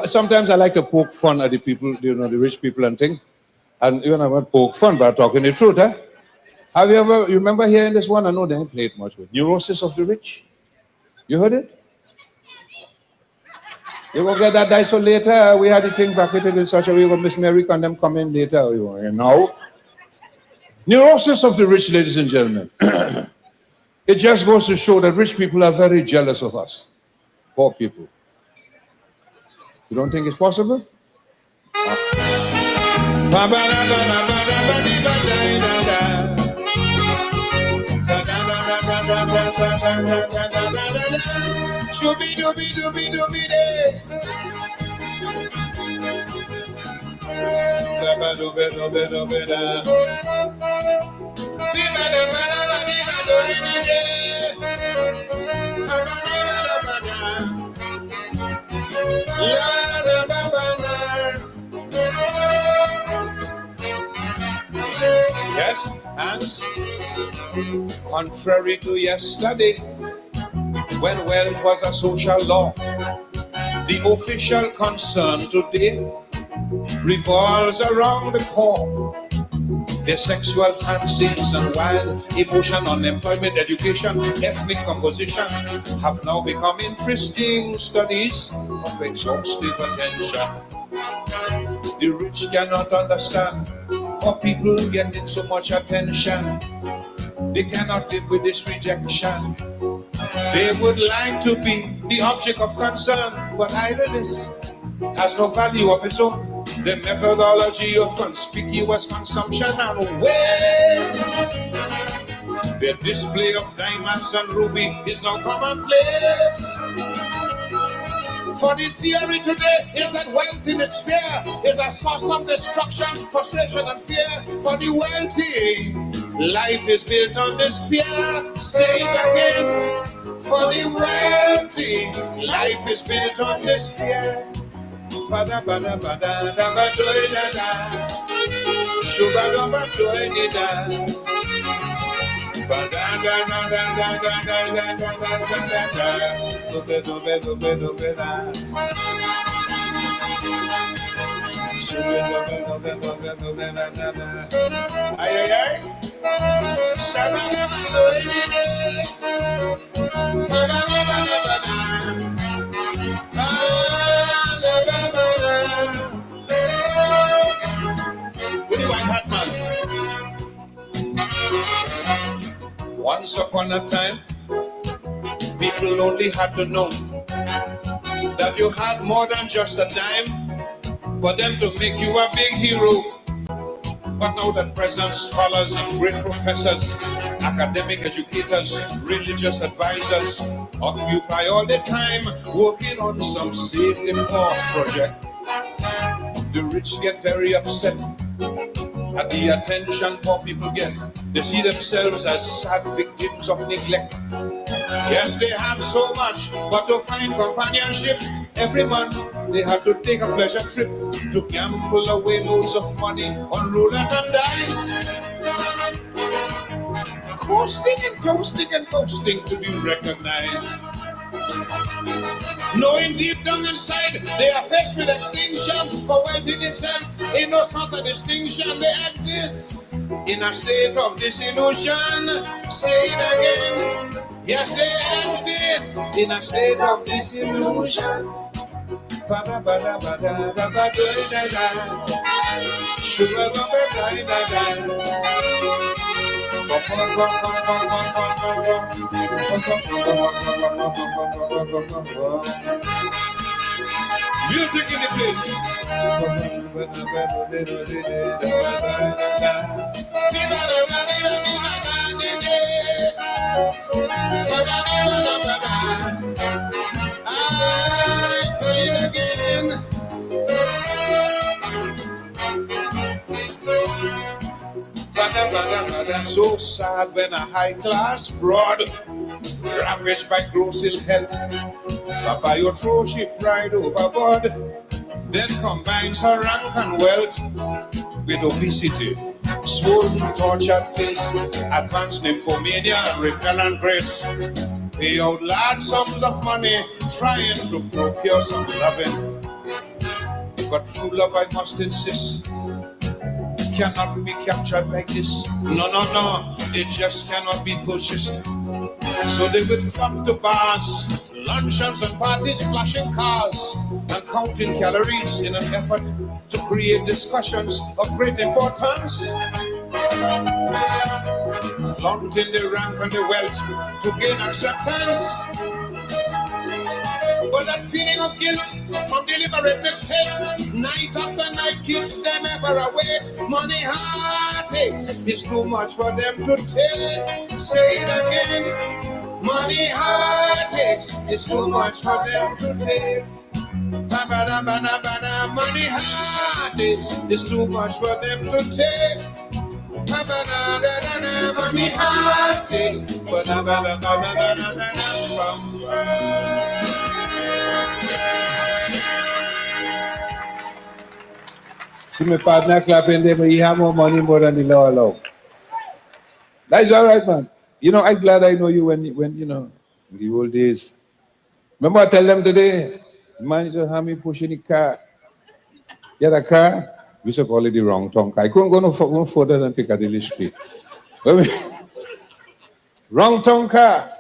Sometimes I like to poke fun at the people, the rich people and things. And even I want poke fun, but I'm talking the truth, eh? You remember hearing this one? I know they didn't play it much with. Neurosis of the rich. You heard it? You will get that dice for later. We had the thing bracketed in such a way where Miss Mary and them come in later. Neurosis of the rich, ladies and gentlemen. It just goes to show that rich people are very jealous of us, poor people. You don't think it's possible? Yes, and contrary to yesterday, when wealth was a social law, the official concern today revolves around the core. Their sexual fancies and wild emotion, unemployment, education, ethnic composition have now become interesting studies of exhaustive attention. The rich cannot understand how people getting so much attention. They cannot live with this rejection. They would like to be the object of concern, but idleness has no value of its own. The methodology of conspicuous consumption and waste. The display of diamonds and ruby is now commonplace. For the theory today is that wealth in its sphere is a source of destruction, frustration, and fear. For the wealthy, life is built on despair. Say it again. For the wealthy, life is built on despair. Bada bada bada da ba do da da. Sugar da ba do da. Bada da da da da da da da da da da. Do be da. Sugar do be da da. Ay ay ay. Saga da ba do da. Bada bada bada. Once upon a time, people only had to know that you had more than just a dime for them to make you a big hero. But now that present scholars and great professors, academic educators, religious advisors occupy all the time working on some Save the Poor project, the rich get very upset at the attention poor people get. They see themselves as sad victims of neglect. Yes, they have so much, but to find companionship, every month they have to take a pleasure trip to gamble away loads of money on roulette and dice. Coasting and toasting and boasting to be recognized. Knowing deep down inside they are faced with extinction, for wealth in itself ain't no sort of distinction. They exist in a state of disillusion. Say it again. Yes, they exist in a state of disillusion. Bada bada bada da ba da da. Sugar da ba da da. Music in the place. I tell it again. So sad when a high-class broad, ravaged by gross ill health, Papa, you throw she pride overboard, then combines her rank and wealth with obesity, swollen, tortured face, advanced nymphomania, and repellent grace. Pay out large sums of money trying to procure some loving. But true love, I must insist, cannot be captured like this. No, it just cannot be purchased. So they would flock to bars, luncheons and parties, flashing cars, and counting calories in an effort to create discussions of great importance. Flaunting the rank and the wealth to gain acceptance. But that feeling of guilt from deliberate mistakes, night after night, keeps them ever awake. Money heartaches is too much for them to take. Say it again. Money heartaches is too much for them to take. Money heartaches is too much for them to take. Money heartaches. See my partner clapping there, but he have more money more than the law allow. That's all right, man. You know, I'm glad I know you when you know, in the old days. Remember I tell them today, man used to have me pushing the car. Get a car, we used to call it the wrong tongue car. I couldn't go no further than Piccadilly Street. Wrong tongue car.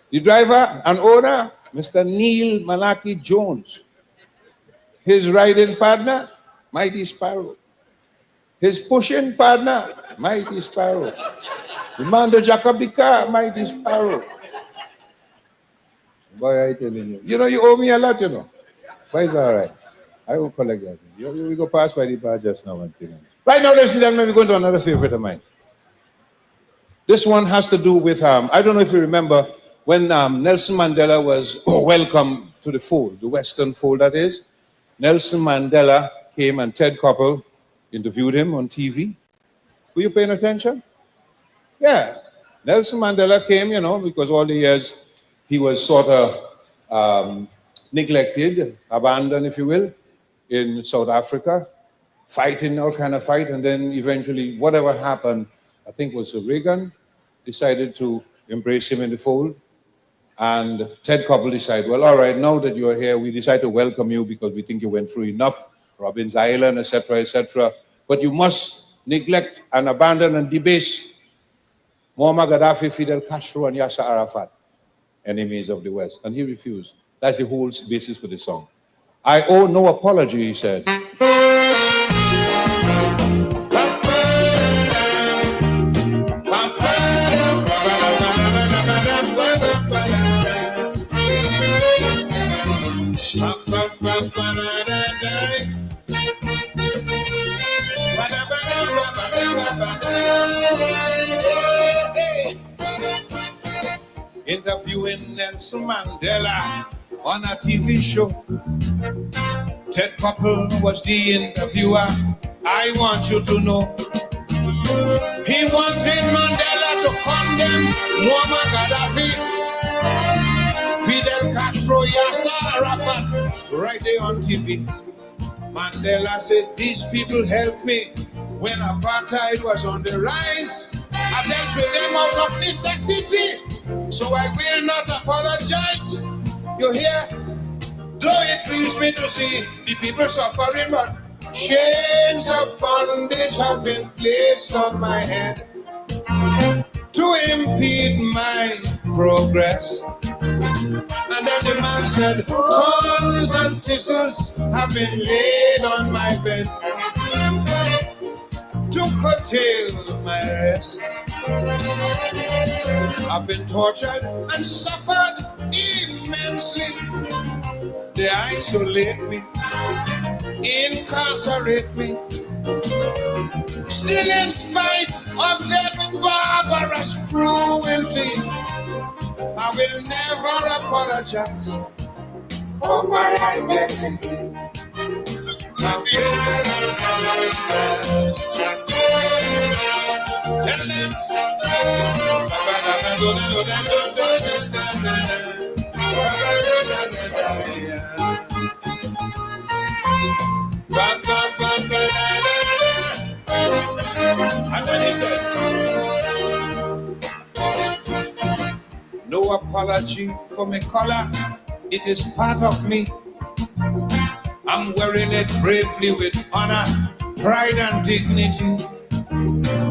The driver and owner, Mr. Neil Malaki Jones. His riding partner, Mighty Sparrow. His pushing partner, Mighty Sparrow. The man the jack up the car, Mighty Sparrow. Boy, I telling you. You know, you owe me a lot, you know. But it's all right. I will collect that. We go pass by the bar just now. Right now, ladies and gentlemen, we're going to another favorite of mine. This one has to do with, I don't know if you remember, when Nelson Mandela was welcomed to the fold, the Western fold that is. Nelson Mandela came and Ted Koppel interviewed him on TV. Were you paying attention? Yeah. Nelson Mandela came, you know, because all the years he was sort of neglected, abandoned, if you will, in South Africa, fighting all kind of fight, and then eventually, whatever happened, I think it was Reagan, decided to embrace him in the fold. And Ted Koppel decided, well, all right, now that you're here, we decide to welcome you because we think you went through enough, Robbins Island, etc., etc. But you must neglect and abandon and debase Muammar Gaddafi, Fidel Castro, and Yasser Arafat, enemies of the West. And he refused. That's the whole basis for the song. I owe no apology, he said. Interviewing Nelson Mandela on a TV show. Ted Koppel was the interviewer. I want you to know he wanted Mandela to condemn Muammar Gaddafi, Fidel Castro, Yasser Arafat, right there on TV. Mandela said, these people helped me when apartheid was on the rise. I dealt with them out of necessity, so I will not apologize. You hear? Though it grieves me to see the people suffering, but chains of bondage have been placed on my head to impede my progress. And then the man said, thorns and thistles have been laid on my bed to curtail my rest. I've been tortured and suffered immensely. They isolate me, incarcerate me. Still in spite of their barbarous cruelty, I will never apologize for my identity. Tell them. And then he said, no apology for my color, it is part of me. I'm wearing it bravely with honor, pride, and dignity.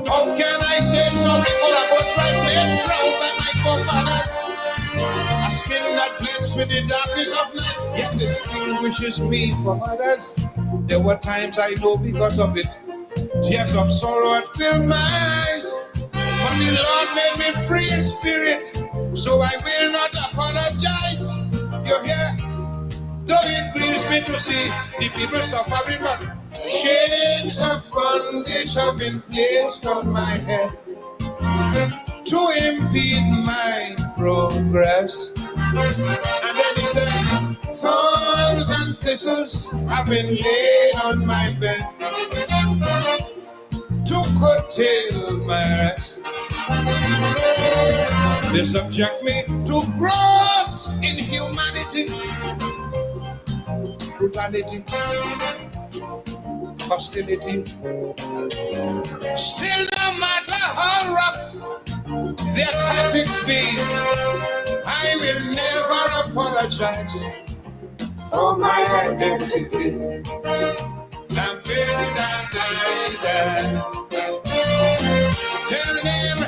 How can I say sorry for a birthright made proud by my forefathers? A skin that blends with the darkness of night, yet distinguishes me from others. There were times I know because of it, tears of sorrow had filled my eyes. But the Lord made me free in spirit, so I will not apologize. You're here, though it grieves me to see the people suffering, but chains of bondage have been placed on my head to impede my progress. And then he said, thorns and thistles have been laid on my bed to curtail my rest. They subject me to gross inhumanity, brutality, hostility. Still, no matter how rough their tactics be, I will never apologize for my identity. Tell them,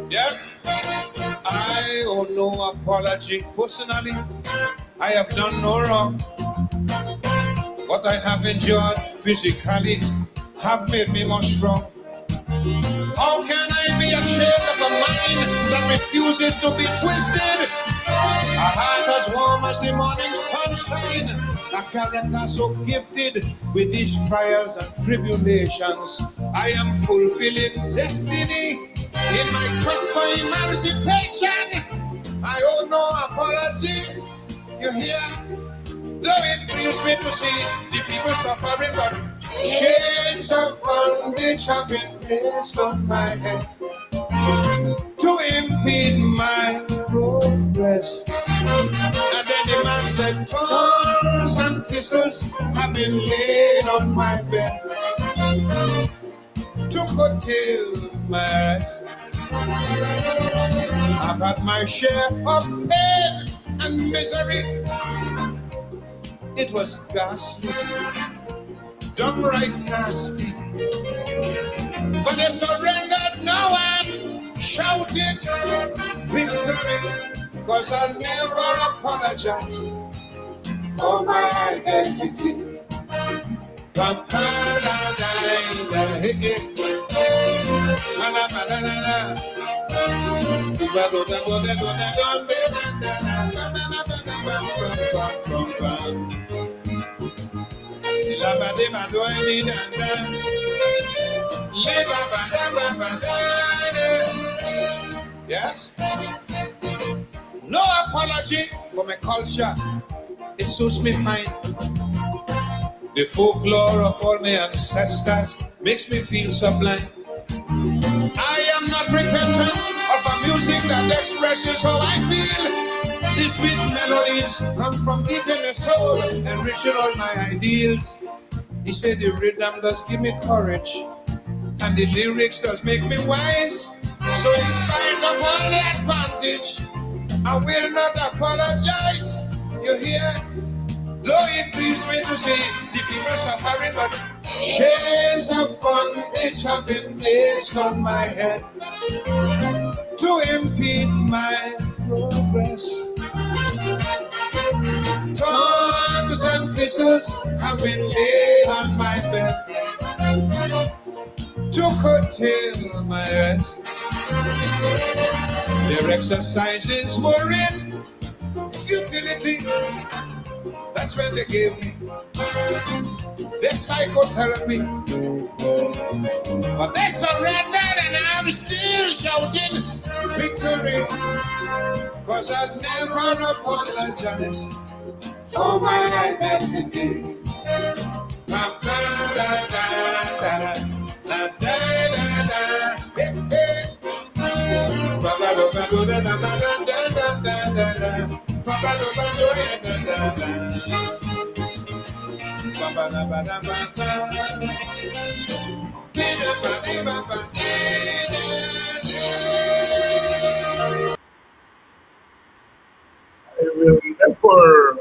yes, I owe no apology. Personally, I have done no wrong. What I have endured physically have made me more strong. How can I be ashamed of a mind that refuses to be twisted? A heart as warm as the morning sunshine, a character so gifted with these trials and tribulations. I am fulfilling destiny in my quest for emancipation. I owe no apology. You hear? Though it grieves me to see the people suffering, but chains of bondage have been placed on my head to impede my progress. And then the man said, thorns and thistles have been laid on my bed to curtail my rest. I've had my share of pain and misery. It was ghastly, downright nasty. But I surrendered, now I'm shouting victory, cause I'll never apologize for my identity. Yes? No apology for my culture. It suits me fine. The folklore of all my ancestors makes me feel sublime. I am not repentant of a music that expresses how I feel. These sweet melodies come from deep in the soul, enriching all my ideals. He said the rhythm does give me courage, and the lyrics does make me wise. So in spite of all the advantage, I will not apologize. You hear? Though it grieves me to see the people suffering, but chains of bondage have been placed on my head to impede my progress. Thorns and thistles have been laid on my bed to curtail my rest. Their exercises were in futility. That's when they gave me their psychotherapy. But they surrendered and I'm still shouting victory, cause I'll never apologize for my identity. I will never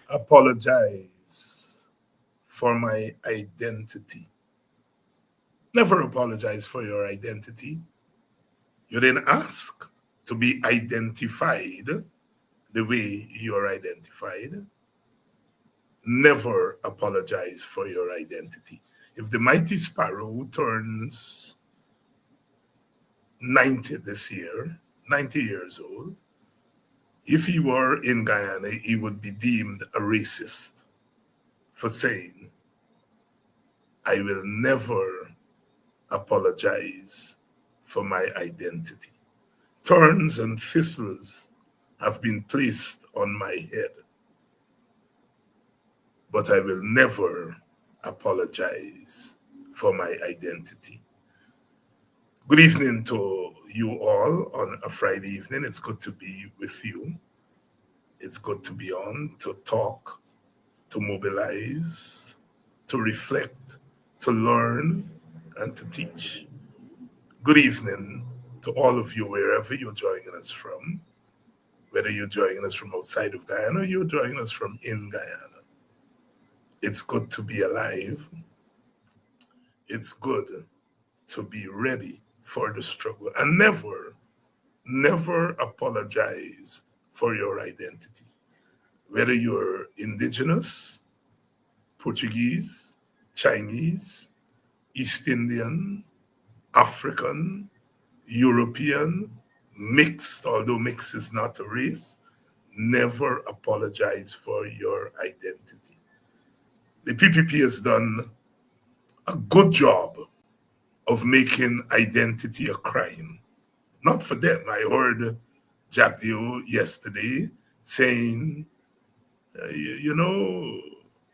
apologize for my identity. Never apologize for your identity. You didn't ask to be identified the way you're identified. Never apologize for your identity. If the mighty sparrow turns 90 this year, 90 years old, if he were in Guyana, he would be deemed a racist for saying, I will never apologize for my identity. Thorns and thistles have been placed on my head, but I will never apologize for my identity. Good evening to you all on a Friday evening. It's good to be with you. It's good to be on, to talk, to mobilize, to reflect, to learn, and to teach. Good evening to all of you, wherever you're joining us from, whether you're joining us from outside of Guyana or you're joining us from in Guyana. It's good to be alive. It's good to be ready for the struggle, and never apologize for your identity. Whether you're indigenous, Portuguese, Chinese, East Indian, African, European, mixed, although mixed is not a race, never apologize for your identity. The PPP has done a good job of making identity a crime. Not for them. I heard Jack Dio yesterday saying,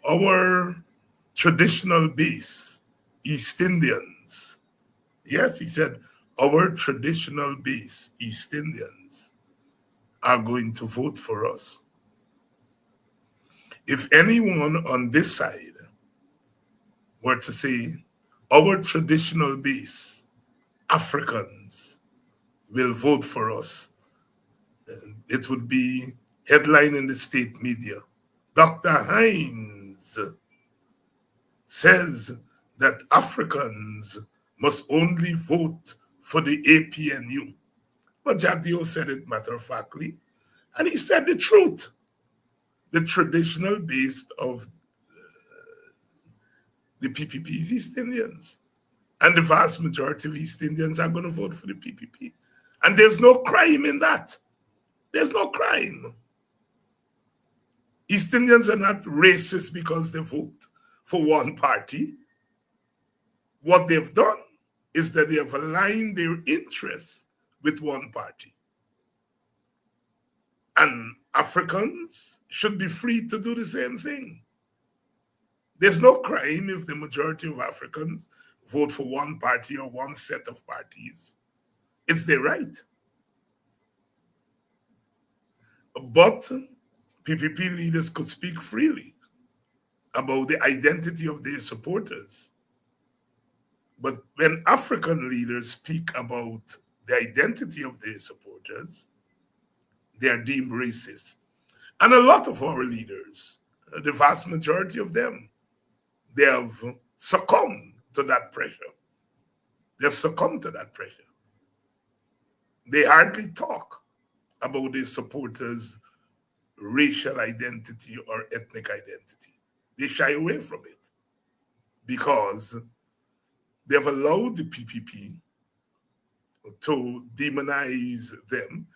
our traditional base, East Indians. Yes, he said, our traditional base, East Indians, are going to vote for us. If anyone on this side were to say, our traditional base, Africans, will vote for us, it would be headline in the state media. Dr. Hines says that Africans must only vote for the APNU. But Jabdio said it matter-of-factly, and he said the truth. The traditional base of the PPP is East Indians. And the vast majority of East Indians are going to vote for the PPP. And there's no crime in that. There's no crime. East Indians are not racist because they vote for one party. What they've done is that they have aligned their interests with one party. And Africans should be free to do the same thing. There's no crime if the majority of Africans vote for one party or one set of parties. It's their right. But PPP leaders could speak freely about the identity of their supporters. But when African leaders speak about the identity of their supporters, they are deemed racist. And a lot of our leaders, the vast majority of them, they have succumbed to that pressure. They've succumbed to that pressure. They hardly talk about their supporters' racial identity or ethnic identity. They shy away from it because they've allowed the PPP to demonize them,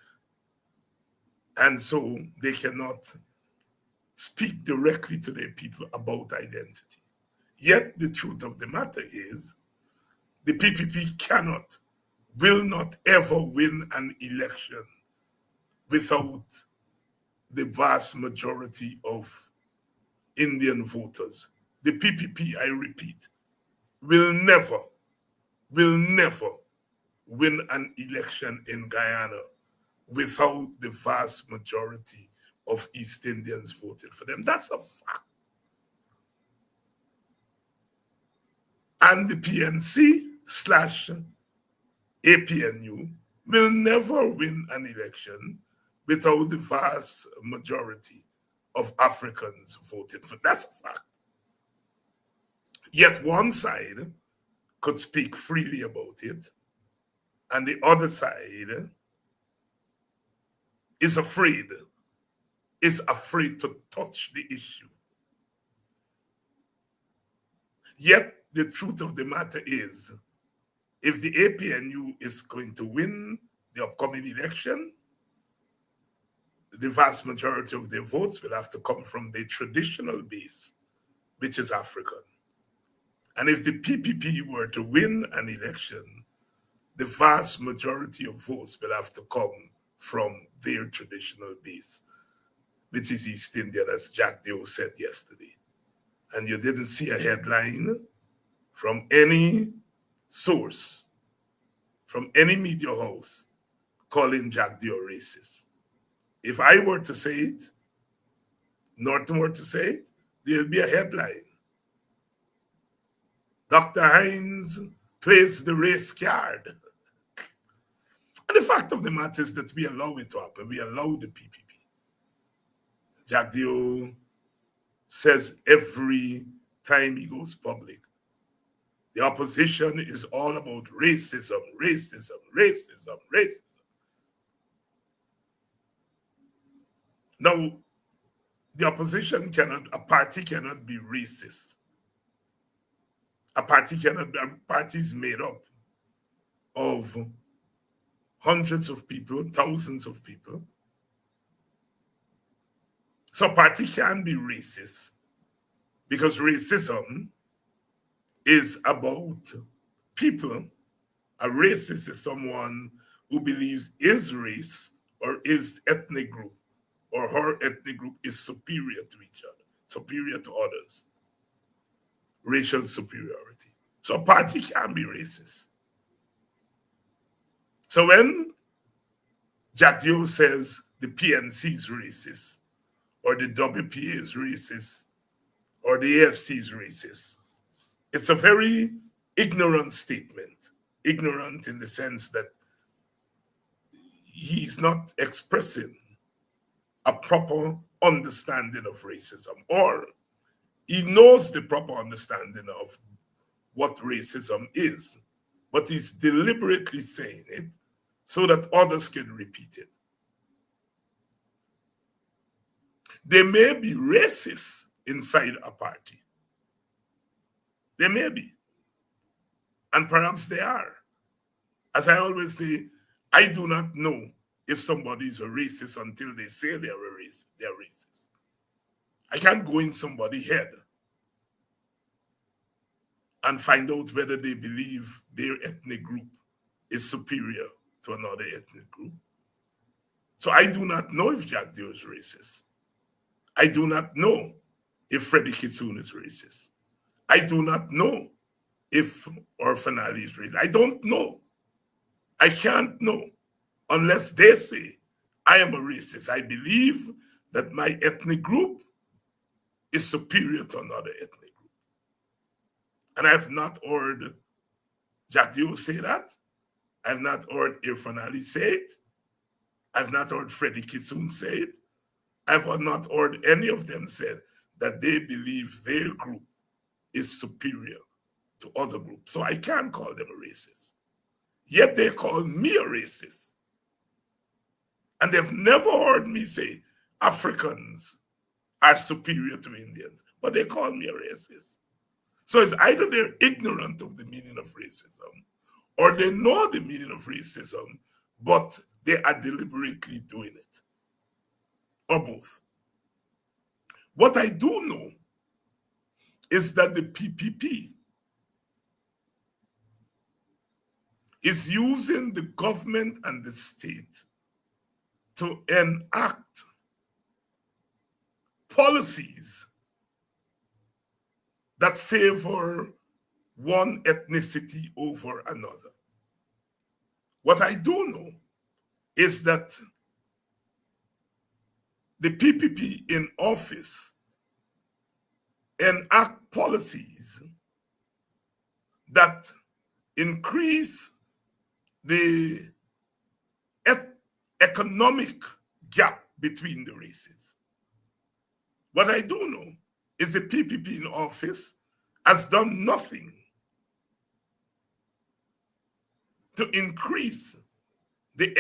and so they cannot speak directly to their people about identity. Yet the truth of the matter is the PPP cannot, will not ever win an election without the vast majority of Indian voters. The PPP, I repeat, will never win an election in Guyana without the vast majority of East Indians voted for them. That's a fact. And the PNC slash APNU will never win an election without the vast majority of Africans voting for. That's a fact. Yet one side could speak freely about it, and the other side is afraid to touch the issue. Yet the truth of the matter is, if the APNU is going to win the upcoming election, the vast majority of their votes will have to come from the traditional base, which is African. And if the PPP were to win an election, the vast majority of votes will have to come from their traditional base, which is East Indian, as Jack Dio said yesterday. And you didn't see a headline from any source, from any media house, calling Jack Dio racist. If I were to say it, Norton were to say it, there'll be a headline. Dr. Hines plays the race card. And the fact of the matter is that we allow it to happen. We allow the PPP. Jack Dio says every time he goes public, the opposition is all about racism, racism, racism, racism. Now, the opposition a party cannot be racist. A party is made up of hundreds of people, thousands of people. So a party can be racist because racism is about people. A racist is someone who believes his race or his ethnic group or her ethnic group is superior to each other, superior to others. Racial superiority. So a party can be racist. So when Jack Dio says the PNC is racist, or the WPA is racist, or the AFC is racist, it's a very ignorant statement. Ignorant in the sense that he's not expressing a proper understanding of racism, or he knows the proper understanding of what racism is, but he's deliberately saying it so that others can repeat it. There may be racists inside a party. There may be. And perhaps they are. As I always say, I do not know if somebody is a racist until they say they're a racist. They're racist. I can't go in somebody's head and find out whether they believe their ethnic group is superior to another ethnic group. So I do not know if Jack Dio is racist. I do not know if Freddie Kitsoon is racist. I do not know if Orphanali is racist. I don't know. I can't know unless they say, I am a racist. I believe that my ethnic group is superior to another ethnic group. And I've not heard Jack Dio say that. I've not heard Irfan Ali say it. I've not heard Freddie Kitsoon say it. I've not heard any of them say that they believe their group is superior to other groups. So I can't call them a racist. Yet they call me a racist. And they've never heard me say Africans are superior to Indians, but they call me a racist. So it's either they're ignorant of the meaning of racism, or they know the meaning of racism, but they are deliberately doing it, or both. What I do know is that the PPP is using the government and the state to enact policies that favor one ethnicity over another. What I do know is that the PPP in office enact policies that increase the economic gap between the races. What I do know is the PPP in office has done nothing to increase the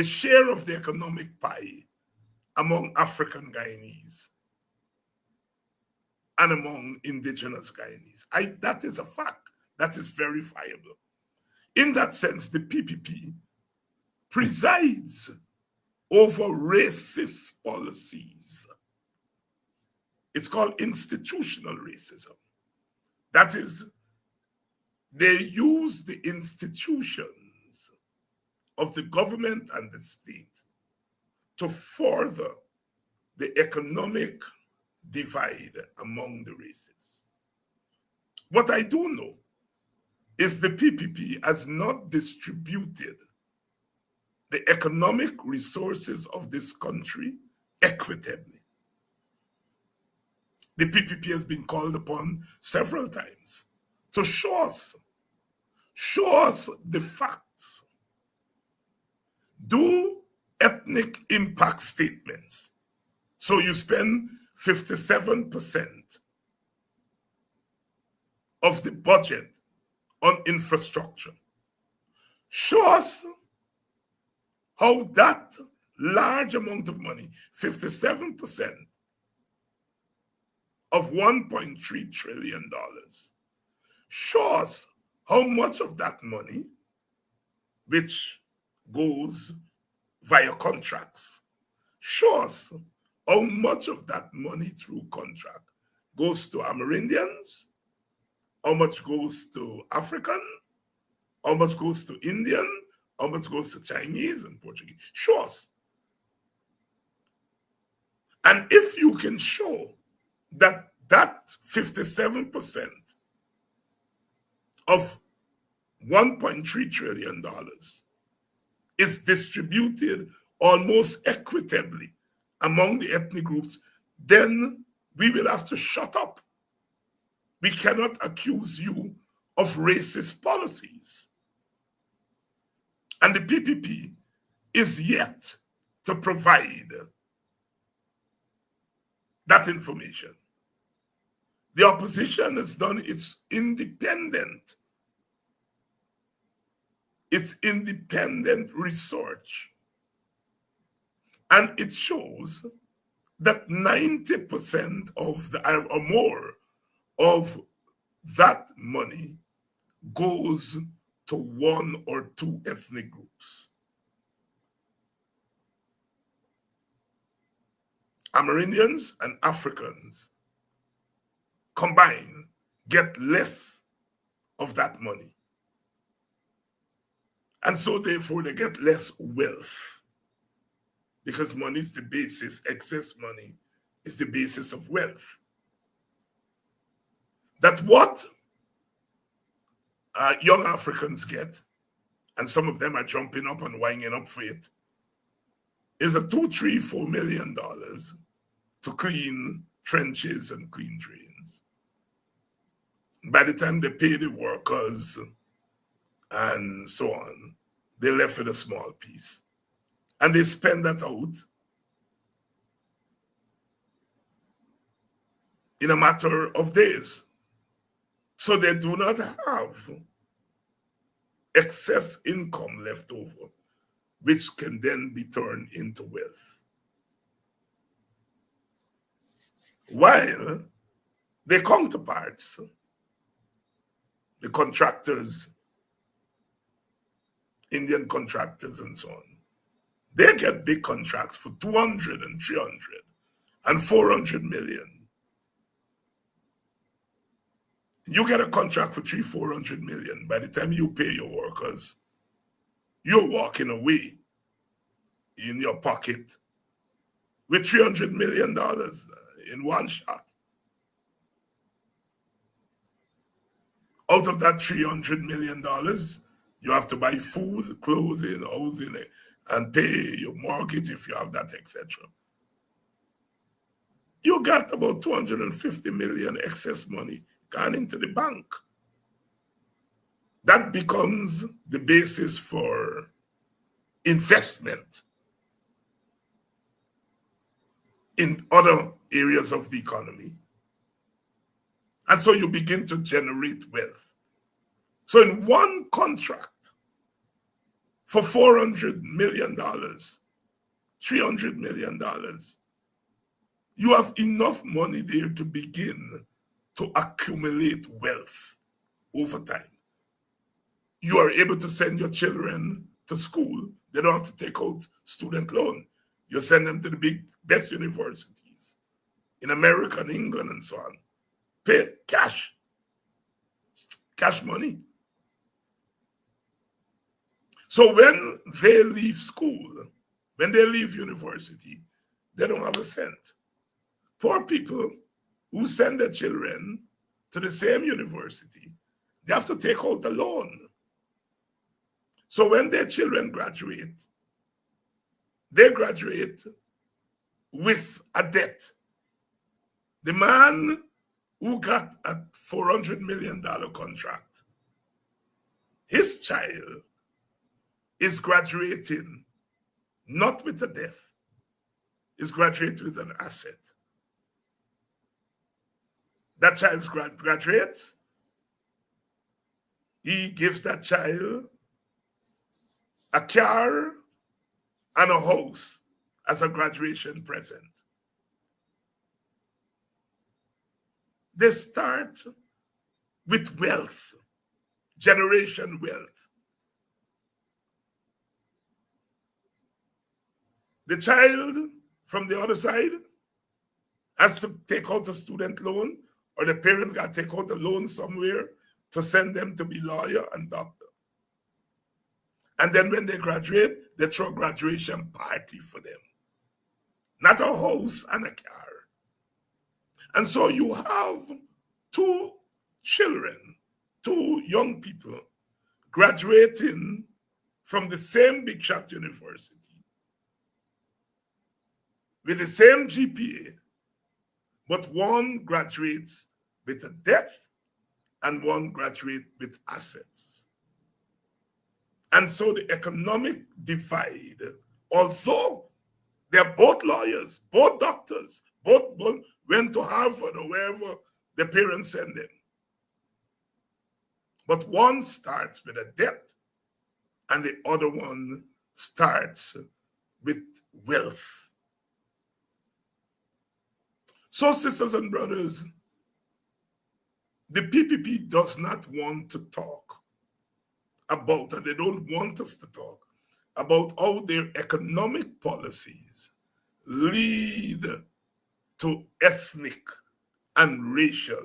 share of the economic pie among African Guyanese and among indigenous Guyanese. That is a fact. That is verifiable. In that sense, the PPP presides over racist policies. It's called institutional racism. That is, they use the institutions of the government and the state to further the economic divide among the races. What I do know is the PPP has not distributed the economic resources of this country equitably. The PPP has been called upon several times to show us the facts. Do ethnic impact statements. So you spend 57% of the budget on infrastructure. Show us how that large amount of money, 57% of $1.3 trillion, show us how much of that money, which goes via contracts, show us how much of that money through contract goes to Amerindians, how much goes to African, how much goes to Indian, how much goes to Chinese and Portuguese. Show us. And if you can show that 57% of $1.3 trillion is distributed almost equitably among the ethnic groups, then we will have to shut up. We cannot accuse you of racist policies. And the PPP is yet to provide that information. The opposition has done its independent research. And it shows that 90% of or more of that money goes to one or two ethnic groups. Amerindians and Africans combined get less of that money. And so therefore they get less wealth, because money is the basis, excess money is the basis of wealth. That what young Africans get, and some of them are jumping up and winding up for it, is a $2, $3, $4 million to clean trenches and clean drains. By the time they pay the workers and so on, they're left with a small piece. And they spend that out in a matter of days. So they do not have excess income left over, which can then be turned into wealth. While their counterparts, the contractors, Indian contractors and so on, they get big contracts for 200 and 300 and 400 million. You get a contract for 300-400 million. By the time you pay your workers, you're walking away in your pocket with $300 million in one shot. Out of that $300 million, you have to buy food, clothing, housing, and pay your mortgage if you have that, etc. You got about 250 million excess money gone into the bank. That becomes the basis for investment in other areas of the economy. And so you begin to generate wealth. So in one contract for $400 million, $300 million, you have enough money there to begin to accumulate wealth over time. You are able to send your children to school. They don't have to take out student loan. You send them to the best universities in America and England and so on. Pay cash money. So when they leave school, when they leave university, they don't have a cent. Poor people who send their children to the same university, they have to take out a loan. So when their children graduate, they graduate with a debt. The man who got a $400 million contract, his child is graduating not with a debt, is graduating with an asset. That child graduates, he gives that child a car and a house as a graduation present. They start with wealth, generation wealth. The child from the other side has to take out a student loan, or the parents got to take out a loan somewhere to send them to be lawyer and doctor. And then when they graduate, they throw a graduation party for them. Not a house and a car. And so you have two children, two young people graduating from the same big shot university with the same GPA, but one graduates with a debt and one graduates with assets. And so the economic divide, although they're both lawyers, both doctors, both went to Harvard or wherever the parents send them. But one starts with a debt and the other one starts with wealth. So, sisters and brothers, the PPP does not want to talk about, and they don't want us to talk about how their economic policies lead to ethnic and racial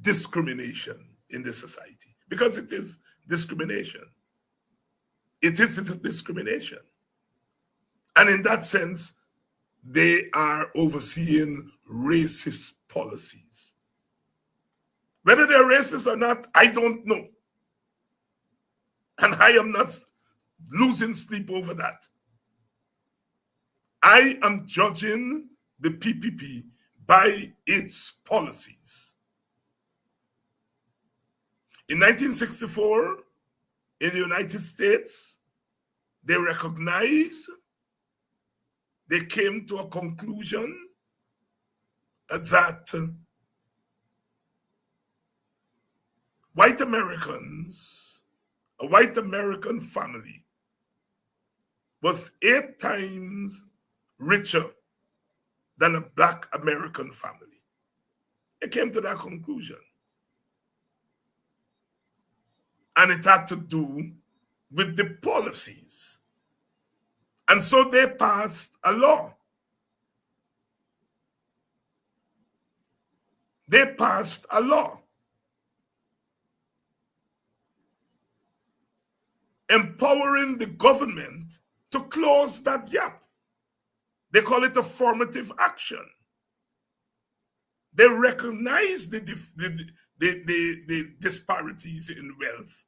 discrimination in the society. Because it is discrimination. It is discrimination. And in that sense, they are overseeing racist policies. Whether they're racist or not, I don't know. And I am not losing sleep over that. I am judging the PPP by its policies. In 1964, in the United States, they came to a conclusion that white Americans, a white American family, was 8 times richer than a black American family. It came to that conclusion. And it had to do with the policies. And so they passed a law. They passed a law empowering the government to close that gap. They call it affirmative action. They recognize the disparities in wealth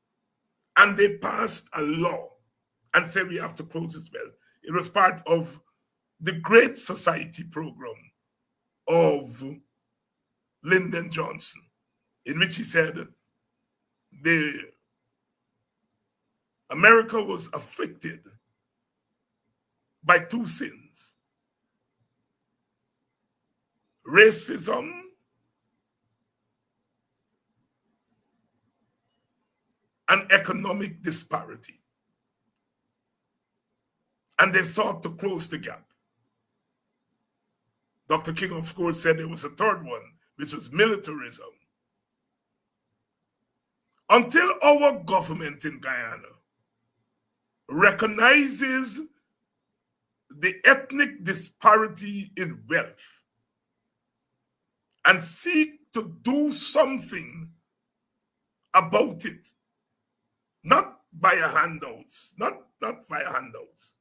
And they passed a law and said we have to close this well. It was part of the Great Society program of Lyndon Johnson, in which he said America was afflicted by two sins: racism and economic disparity. And they sought to close the gap. Dr. King, of course, said there was a third one, which was militarism. Until our government in Guyana recognizes the ethnic disparity in wealth and seek to do something about it, not via handouts, not via handouts,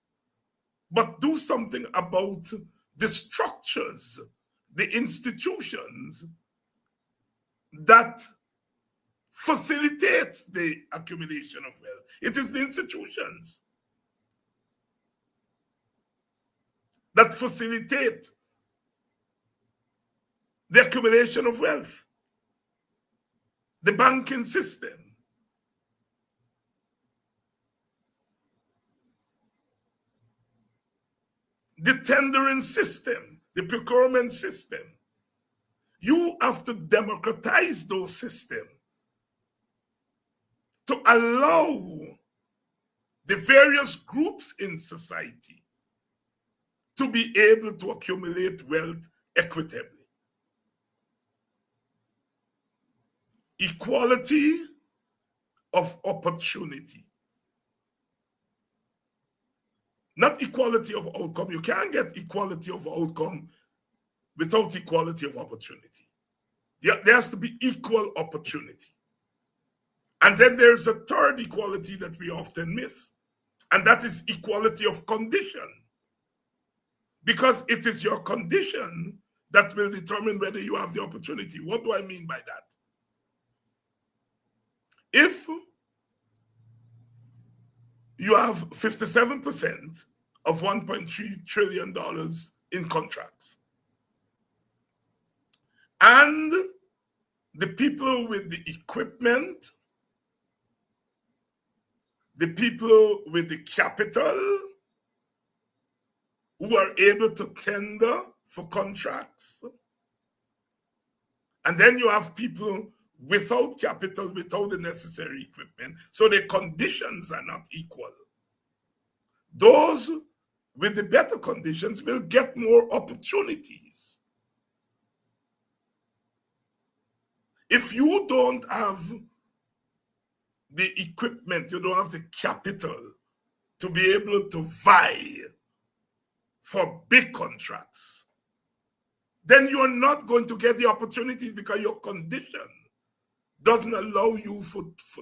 but do something about the structures, the institutions that facilitates the accumulation of wealth. It is the institutions that facilitate the accumulation of wealth. The banking system, the tendering system, the procurement system. You have to democratize those systems to allow the various groups in society to be able to accumulate wealth equitably. Equality of opportunity. Not equality of outcome. You can't get equality of outcome without equality of opportunity. There has to be equal opportunity. And then there's a third equality that we often miss, and that is equality of condition. Because it is your condition that will determine whether you have the opportunity. What do I mean by that? If you have 57% of $1.3 trillion in contracts, and the people with the equipment, the people with the capital who are able to tender for contracts, and then you have people without capital, without the necessary equipment, so the conditions are not equal. Those with the better conditions will get more opportunities. If you don't have the equipment, you don't have the capital to be able to vie for big contracts, then you are not going to get the opportunities because your condition doesn't allow you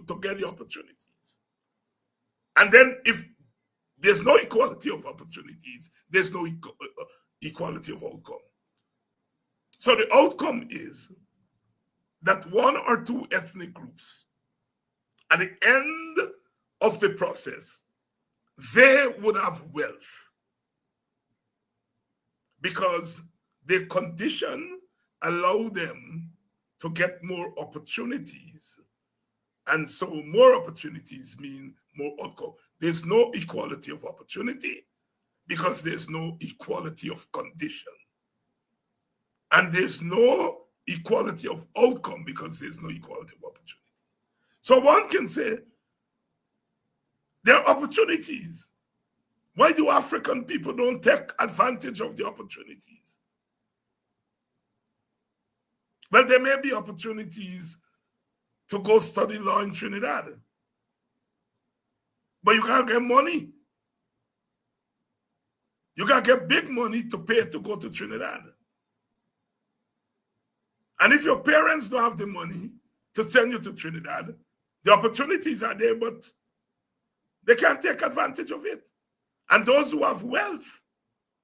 to get the opportunities. And then if there's no equality of opportunities, there's no equality of outcome. So the outcome is that one or two ethnic groups, at the end of the process, they would have wealth because their condition allow them to get more opportunities. And so more opportunities mean more outcome. There's no equality of opportunity because there's no equality of condition. And there's no equality of outcome because there's no equality of opportunity. So one can say there are opportunities. Why do African people don't take advantage of the opportunities? Well, there may be opportunities to go study law in Trinidad, but you can't get money. You can't get big money to pay to go to Trinidad. And if your parents don't have the money to send you to Trinidad, the opportunities are there, but they can't take advantage of it. And those who have wealth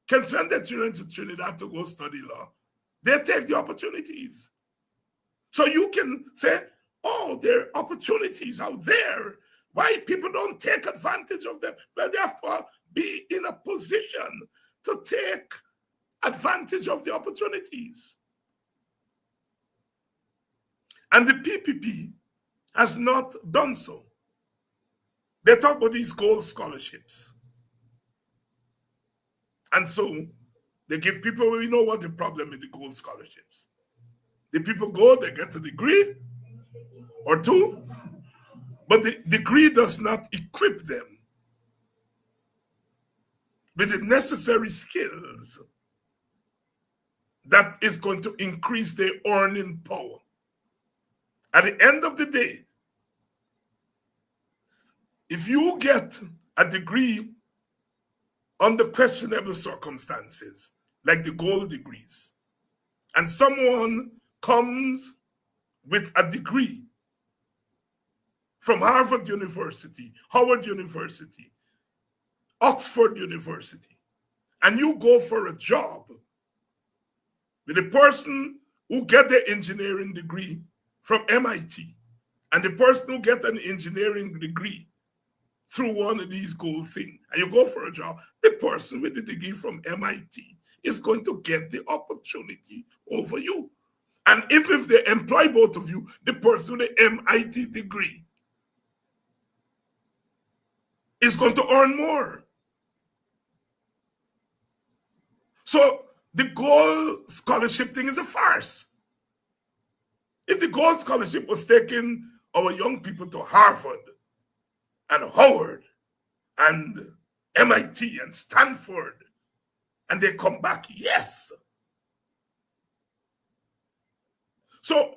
can send their children to Trinidad to go study law. They take the opportunities. So you can say, oh, there are opportunities out there, Why people don't take advantage of them? Well, they have to be in a position to take advantage of the opportunities. And the PPP has not done so. They talk about these gold scholarships. And so they give people, we know what the problem with the gold scholarships. The people go, they get a degree or two, but the degree does not equip them with the necessary skills that is going to increase their earning power. At the end of the day, if you get a degree under questionable circumstances, like the gold degrees, and someone comes with a degree from Harvard University, Howard University, Oxford University, and you go for a job with a person who get their engineering degree from MIT, and the person who get an engineering degree through one of these gold things, and you go for a job, the person with the degree from MIT is going to get the opportunity over you. And if they employ both of you, the person with the MIT degree is going to earn more. So the gold scholarship thing is a farce. If the gold scholarship was taking our young people to Harvard and Howard and MIT and Stanford, and they come back, yes. So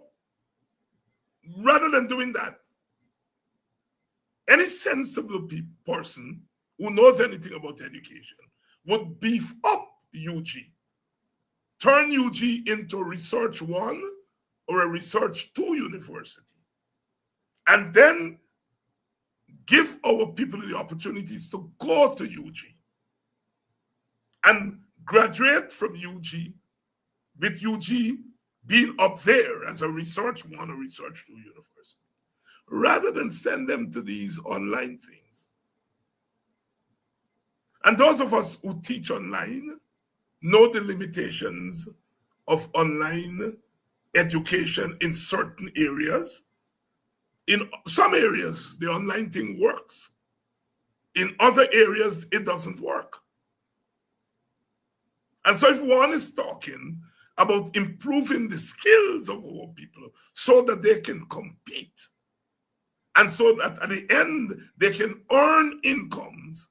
rather than doing that, any sensible person who knows anything about education would beef up UG, turn UG into Research 1 or a Research 2 university, and then give our people the opportunities to go to UG and graduate from UG, with UG being up there as a Research 1 or Research 2 university, rather than send them to these online things. And those of us who teach online know the limitations of online education in certain areas. In some areas, the online thing works. In other areas, it doesn't work. And so if one is talking about improving the skills of our people so that they can compete, and so that at the end, they can earn incomes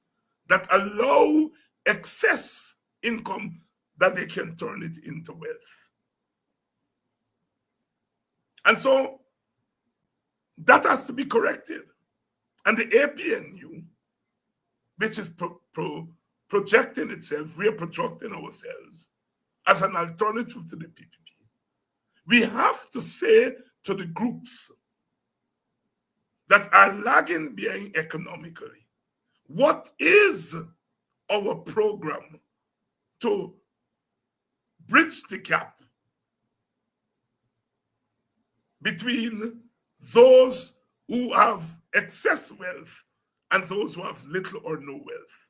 that allow excess income that they can turn it into wealth. And so that has to be corrected. And the APNU, which is projecting itself, we are projecting ourselves as an alternative to the PPP. We have to say to the groups that are lagging behind economically, what is our program to bridge the gap between those who have excess wealth and those who have little or no wealth?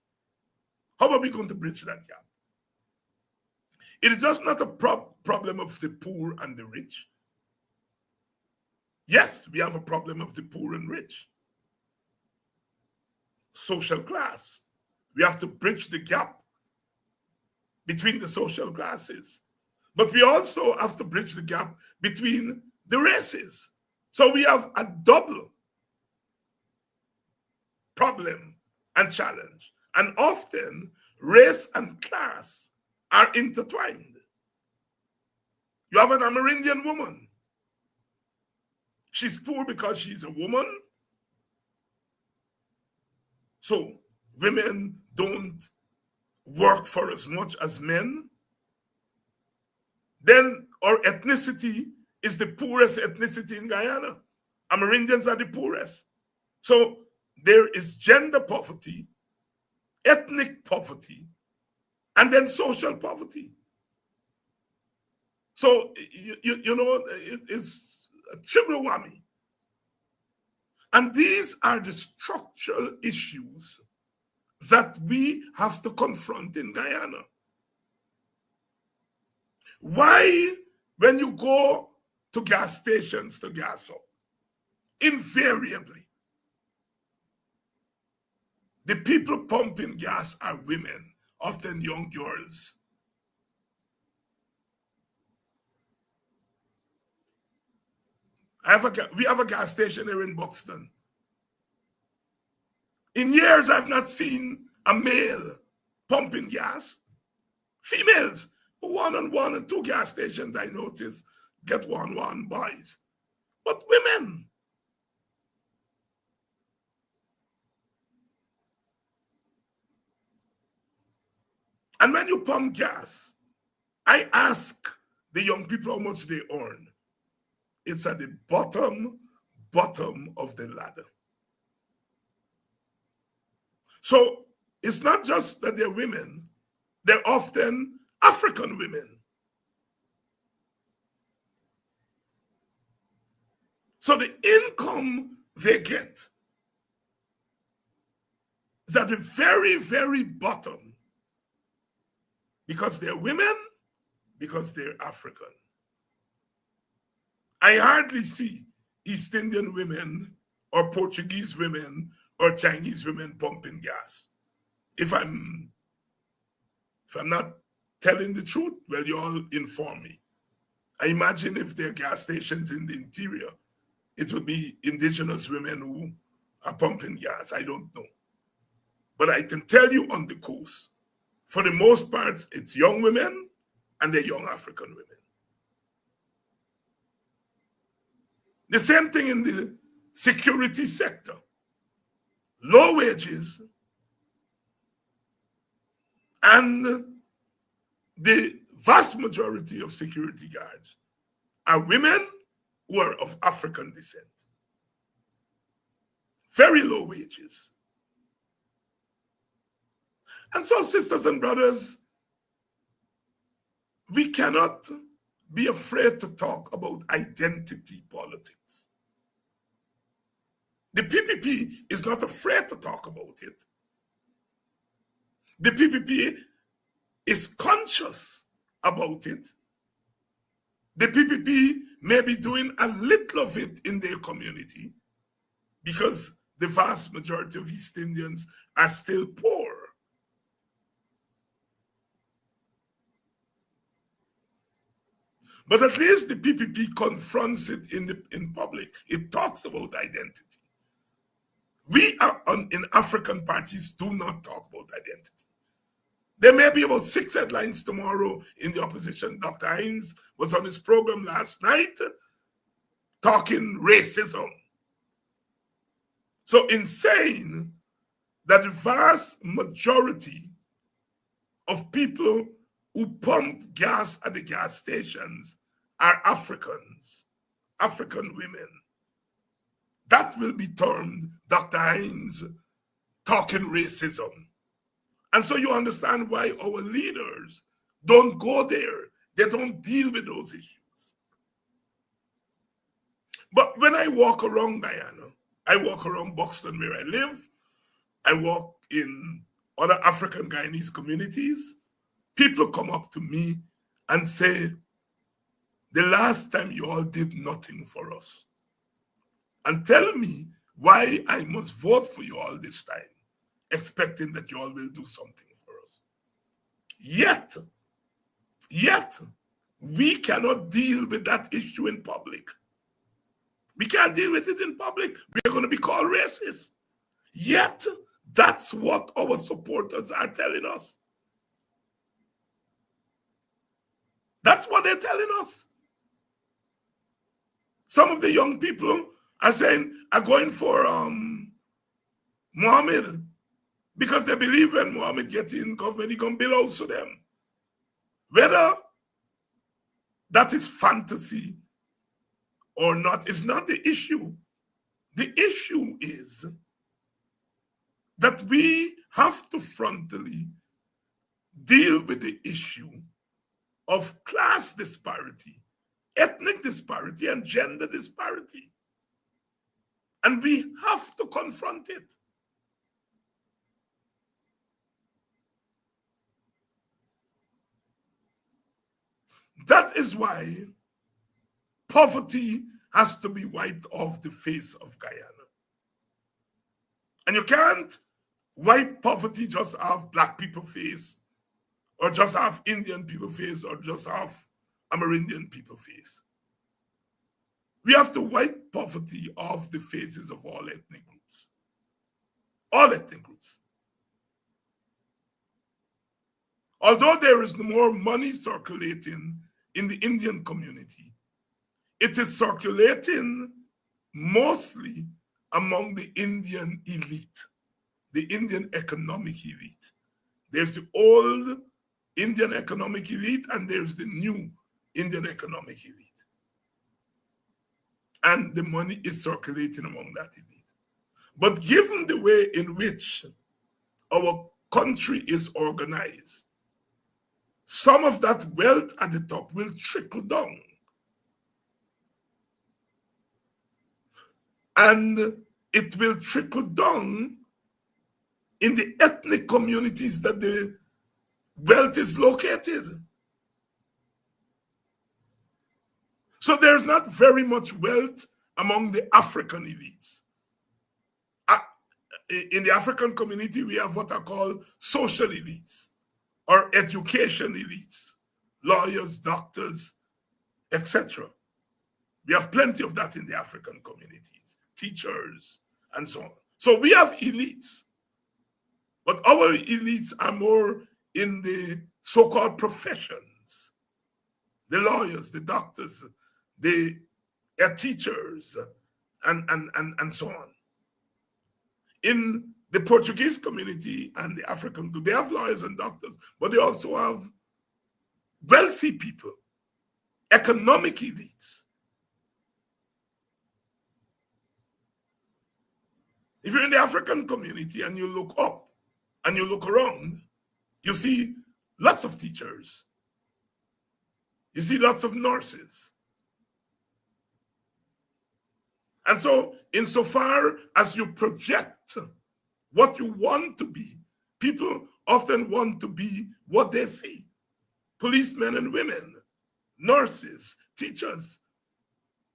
How are we going to bridge that gap? It is just not a problem of the poor and the rich. Yes, we have a problem of the poor and rich. Social class. We have to bridge the gap between the social classes. But we also have to bridge the gap between the races. So we have a double problem and challenge. And often, race and class are intertwined. You have an Amerindian woman. She's poor because she's a woman. So women don't work for as much as men. Then our ethnicity is the poorest ethnicity in Guyana. Amerindians are the poorest. So there is gender poverty, ethnic poverty, and then social poverty. So, you know, it's a triple whammy. And these are the structural issues that we have to confront in Guyana. Why, when you go to gas stations to gas up, invariably, the people pumping gas are women, often young girls. We have a gas station here in Buxton. In years, I've not seen a male pumping gas. Females, one and two gas stations, I notice, get one boys. But women. And when you pump gas, I ask the young people how much they earn. It's at the bottom of the ladder. So it's not just that they're women, they're often African women. So the income they get is at the very, very bottom because they're women, because they're African. I hardly see East Indian women or Portuguese women or Chinese women pumping gas. If I'm not telling the truth, well, you all inform me. I imagine if there are gas stations in the interior, it would be indigenous women who are pumping gas. I don't know. But I can tell you on the coast, for the most part, it's young women and they're young African women. The same thing in the security sector. Low wages and the vast majority of security guards are women who are of African descent. Very low wages. And so, sisters and brothers, we cannot be afraid to talk about identity politics. The PPP is not afraid to talk about it. The PPP is conscious about it. The PPP may be doing a little of it in their community because the vast majority of East Indians are still poor. But at least the PPP confronts it in public. It talks about identity. We in African parties do not talk about identity. There may be about 6 headlines tomorrow in the opposition. Dr. Hines was on his program last night talking racism. So in saying that the vast majority of people who pump gas at the gas stations are Africans, African women, that will be termed Dr. Hines talking racism. And so you understand why our leaders don't go there. They don't deal with those issues. But when I walk around Guyana, I walk around Buxton where I live, I walk in other African Guyanese communities, people come up to me and say, the last time you all did nothing for us. And tell me why I must vote for you all this time, expecting that you all will do something for us. Yet, we cannot deal with that issue in public. We can't deal with it in public. We're going to be called racist. Yet, that's what our supporters are telling us. That's what they're telling us. Some of the young people are saying, are going for Mohammed because they believe when Mohammed gets in government, he going to build house to them. Whether that is fantasy or not is not the issue. The issue is that we have to frontally deal with the issue of class disparity, ethnic disparity, and gender disparity. And we have to confront it. That is why poverty has to be wiped off the face of Guyana. And you can't wipe poverty just have Black people face, or just have Indian people face, or just have Amerindian people face. We have to wipe poverty off the faces of all ethnic groups. All ethnic groups. Although there is more money circulating in the Indian community, it is circulating mostly among the Indian elite, the Indian economic elite. There's the old Indian economic elite and there's the new Indian economic elite. And the money is circulating among that elite. But given the way in which our country is organized, some of that wealth at the top will trickle down. And it will trickle down in the ethnic communities that the wealth is located. So there's not very much wealth among the African elites. In the African community, we have what are called social elites or education elites, lawyers, doctors, etc. We have plenty of that in the African communities, teachers, and so on. So we have elites, but our elites are more in the so-called professions, the lawyers, the doctors, the teachers, and so on. In the Portuguese community and the African, they have lawyers and doctors, but they also have wealthy people, economic elites. If you're in the African community and you look up and you look around, you see lots of teachers. You see lots of nurses. And so, insofar as you project what you want to be, people often want to be what they say. Policemen and women, nurses, teachers.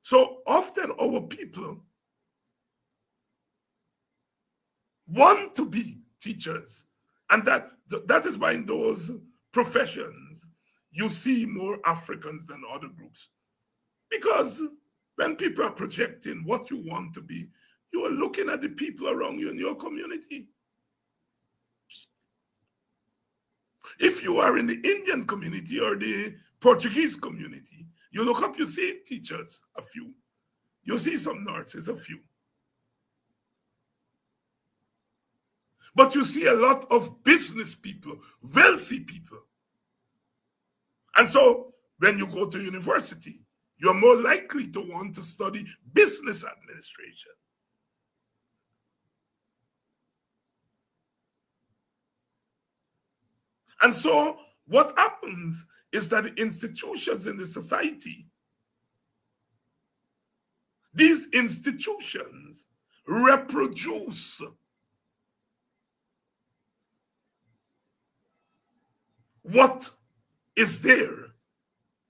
So often our people want to be teachers. And that is why in those professions, you see more Africans than other groups. Because when people are projecting what you want to be, you are looking at the people around you in your community. If you are in the Indian community or the Portuguese community, you look up, you see teachers, a few. You see some nurses, a few. But you see a lot of business people, wealthy people. And so when you go to university, you're more likely to want to study business administration. And so what happens is that institutions in the society, these institutions reproduce what is there.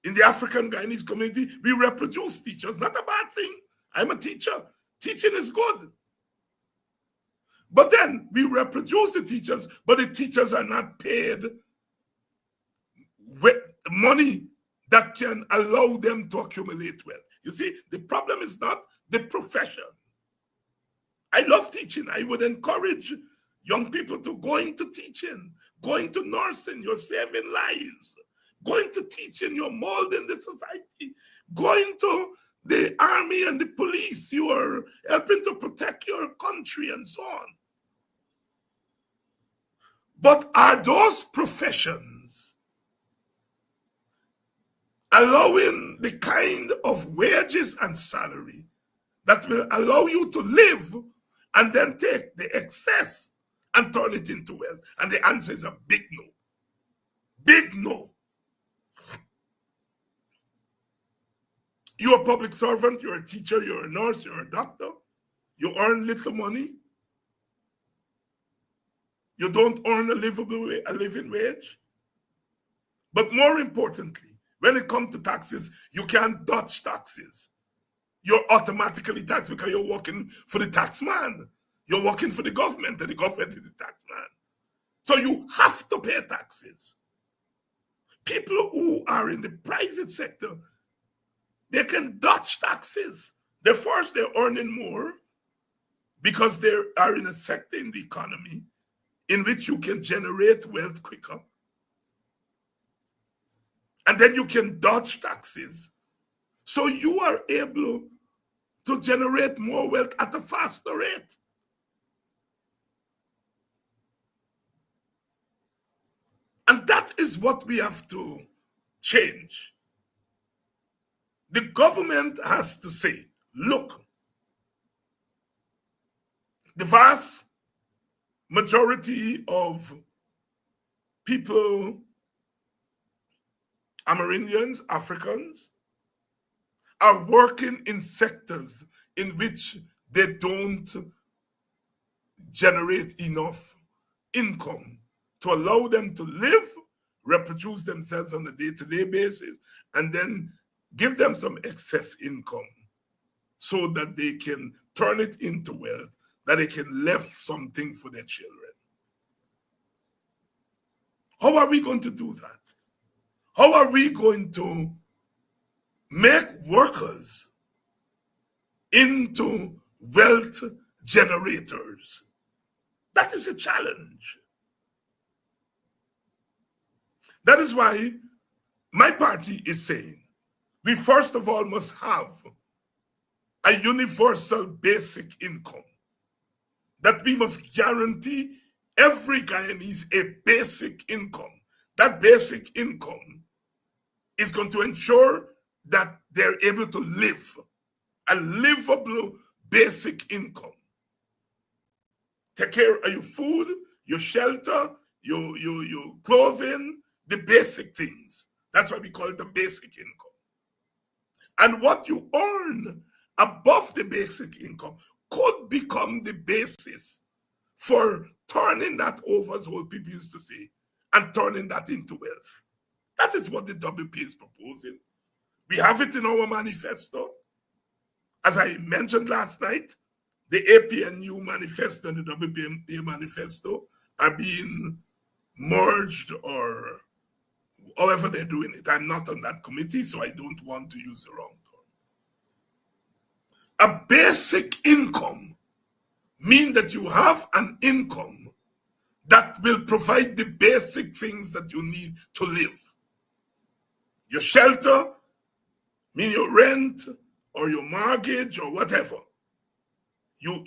In the African Guyanese community, we reproduce teachers. Not a bad thing. I'm a teacher. Teaching is good. But then we reproduce the teachers, but the teachers are not paid with money that can allow them to accumulate wealth. You see, the problem is not the profession. I love teaching. I would encourage young people to go into teaching, go into nursing. You're saving lives. Going to teaching, you're molding the society. Going to the army and the police, you are helping to protect your country and so on. But are those professions allowing the kind of wages and salary that will allow you to live and then take the excess and turn it into wealth? And the answer is a big no. Big no. You're a public servant, you're a teacher, you're a nurse, you're a doctor, you earn little money, you don't earn a living wage. But more importantly, when it comes to taxes, you can't dodge taxes. You're automatically taxed because you're working for the tax man. You're working for the government, and the government is the tax man. So you have to pay taxes. People who are in the private sector, they can dodge taxes. They're earning more because they are in a sector in the economy in which you can generate wealth quicker. And then you can dodge taxes. So you are able to generate more wealth at a faster rate. And that is what we have to change. The government has to say, look, the vast majority of people, Amerindians, Africans, are working in sectors in which they don't generate enough income to allow them to live, reproduce themselves on a day-to-day basis, and then give them some excess income so that they can turn it into wealth, that they can leave something for their children. How are we going to do that? How are we going to make workers into wealth generators? That is a challenge. That is why my party is saying we first of all must have a universal basic income, that we must guarantee every Guyanese a basic income. That basic income is going to ensure that they're able to live a livable basic income. Take care of your food, your shelter, your clothing, the basic things. That's why we call it the basic income. And what you earn above the basic income could become the basis for turning that over, as old people used to say, and turning that into wealth. That is what the WP is proposing. We have it in our manifesto. As I mentioned last night, the APNU manifesto and the WPA manifesto are being merged, or however they're doing it. I'm not on that committee, so I don't want to use the wrong term. A basic income means that you have an income that will provide the basic things that you need to live. Your shelter, mean your rent or your mortgage or whatever. You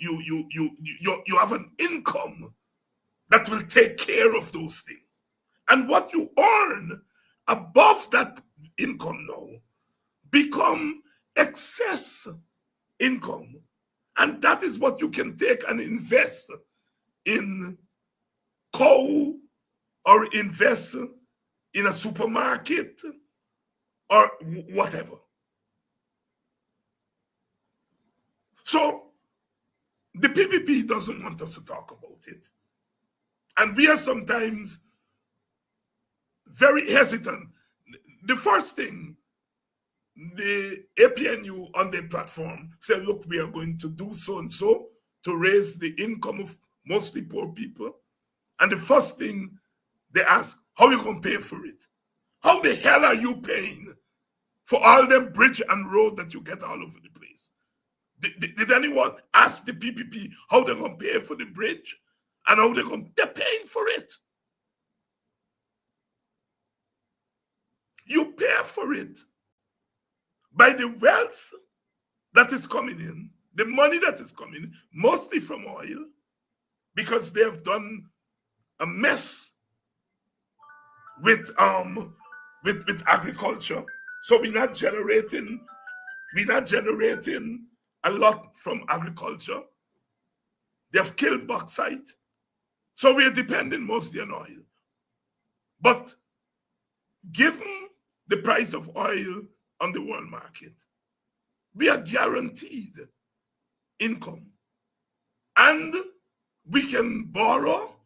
have an income that will take care of those things. And what you earn above that income now become excess income. And that is what you can take and invest in coal, or invest in a supermarket, or whatever. So the PPP doesn't want us to talk about it. And we are sometimes very hesitant. The first thing, the APNU on their platform said, look, we are going to do so and so to raise the income of mostly poor people. And the first thing they ask, how are you going to pay for it? How the hell are you paying for all them bridge and road that you get all over the place? Did anyone ask the PPP how they're going to pay for the bridge? And how they're paying for it. You pay for it by the wealth that is coming in, the money that is coming in, mostly from oil, because they have done a mess with agriculture. So we're not generating a lot from agriculture. They have killed bauxite. So we are depending mostly on oil. But given the price of oil on the world market, we are guaranteed income. And we can borrow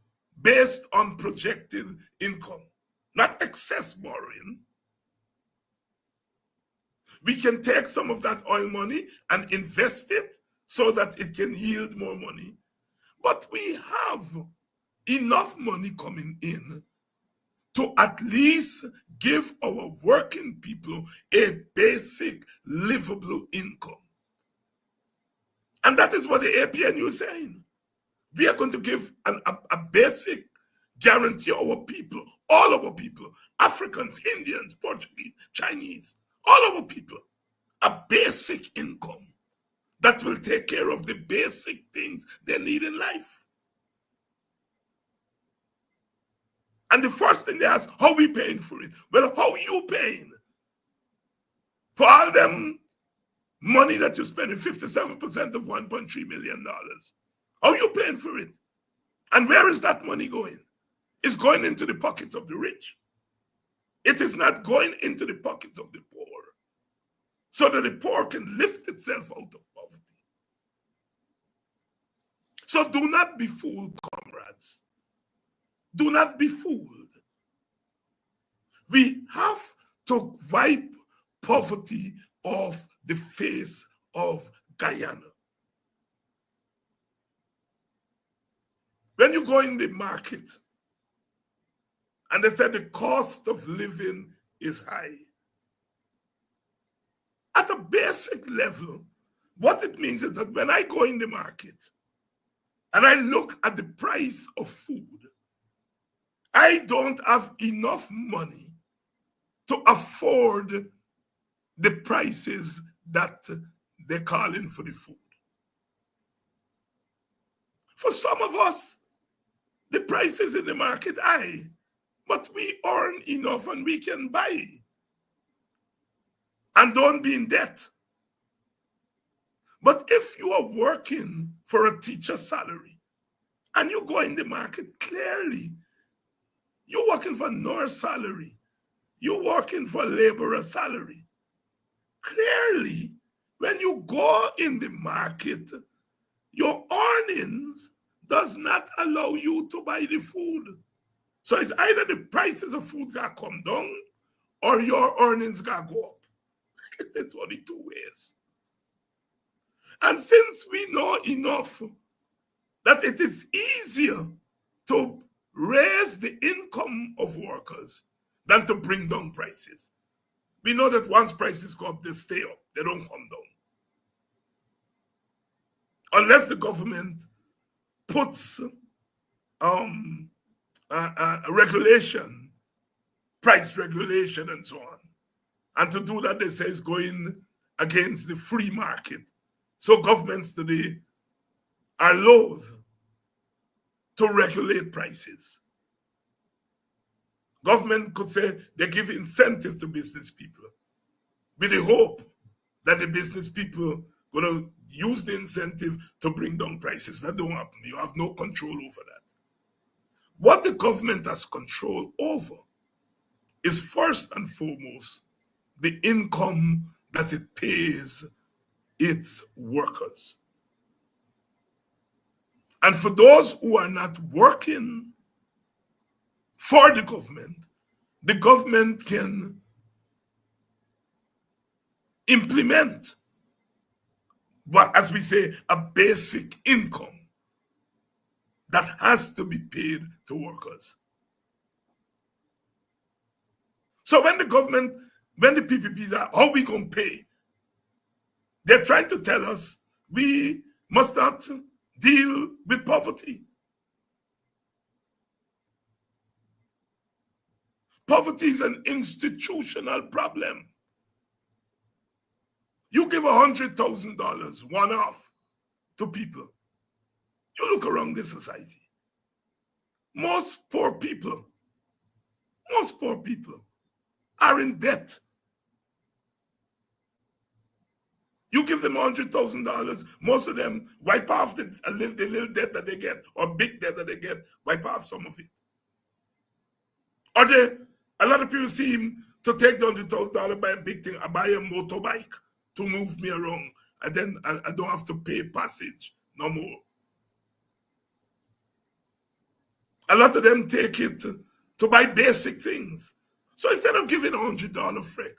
based on projected income, not excess borrowing. We can take some of that oil money and invest it so that it can yield more money. But we have enough money coming in to at least give our working people a basic livable income. And that is what the APNU is saying. We are going to give a basic guarantee our people, all our people, Africans, Indians, Portuguese, Chinese, all our people, a basic income that will take care of the basic things they need in life. And the first thing they ask, how are we paying for it? Well, how are you paying for all them money that you're spending, 57% of $1.3 million? How are you paying for it? And where is that money going? It's going into the pockets of the rich. It is not going into the pockets of the poor, so that the poor can lift itself out of poverty. So do not be fooled, comrades. Do not be fooled. We have to wipe poverty off the face of Guyana. When you go in the market and they say the cost of living is high, at a basic level, what it means is that when I go in the market and I look at the price of food, I don't have enough money to afford the prices that they're calling for the food. For some of us, the prices in the market high, but we earn enough and we can buy and don't be in debt. But if you are working for a teacher's salary and you go in the market, clearly you're working for nurse salary, you're working for laborer salary. Clearly, when you go in the market, your earnings does not allow you to buy the food. So it's either the prices of food got come down or your earnings got go up. It's only two ways. And since we know enough that it is easier to raise the income of workers than to bring down prices, we know that once prices go up, they stay up. They don't come down. Unless the government puts a regulation, price regulation and so on. And to do that, they say it's going against the free market. So governments today are loath to regulate prices. Government could say they give incentive to business people with the hope that the business people going to use the incentive to bring down prices. That don't happen. You have no control over that. What the government has control over is first and foremost the income that it pays its workers. And for those who are not working for the government can implement what, as we say, a basic income that has to be paid to workers. So when the PPPs are, how we going to pay? They're trying to tell us we must not deal with poverty. Poverty is an institutional problem. You give $100,000 one-off to people. You look around this society. Most poor people are in debt. You give them $100,000, most of them wipe off the little debt that they get, or big debt that they get, wipe off some of it. Or a lot of people seem to take the $100,000, buy a big thing, I buy a motorbike to move me around, and then I don't have to pay passage no more. A lot of them take it to buy basic things. So instead of giving $100 freck,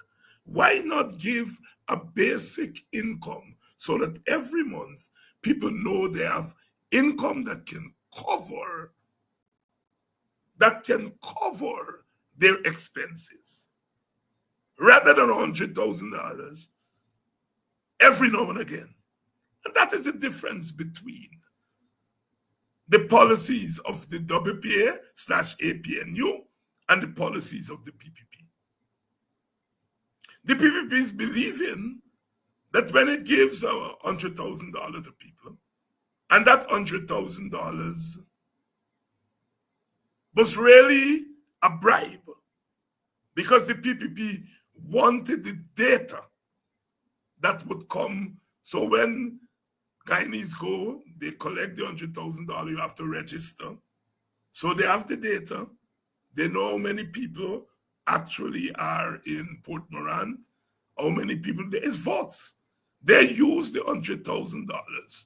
why not give a basic income so that every month people know they have income that can cover their expenses, rather than $100,000 every now and again. And that is the difference between the policies of the WPA/APNU and the policies of the PPP. The PPP is believing that when it gives $100,000 to people, and that $100,000 was really a bribe, because the PPP wanted the data that would come. So when Guyanese go, they collect the $100,000, you have to register. So they have the data. They know how many people actually are in Port Morant, how many people there is votes. They use the $100,000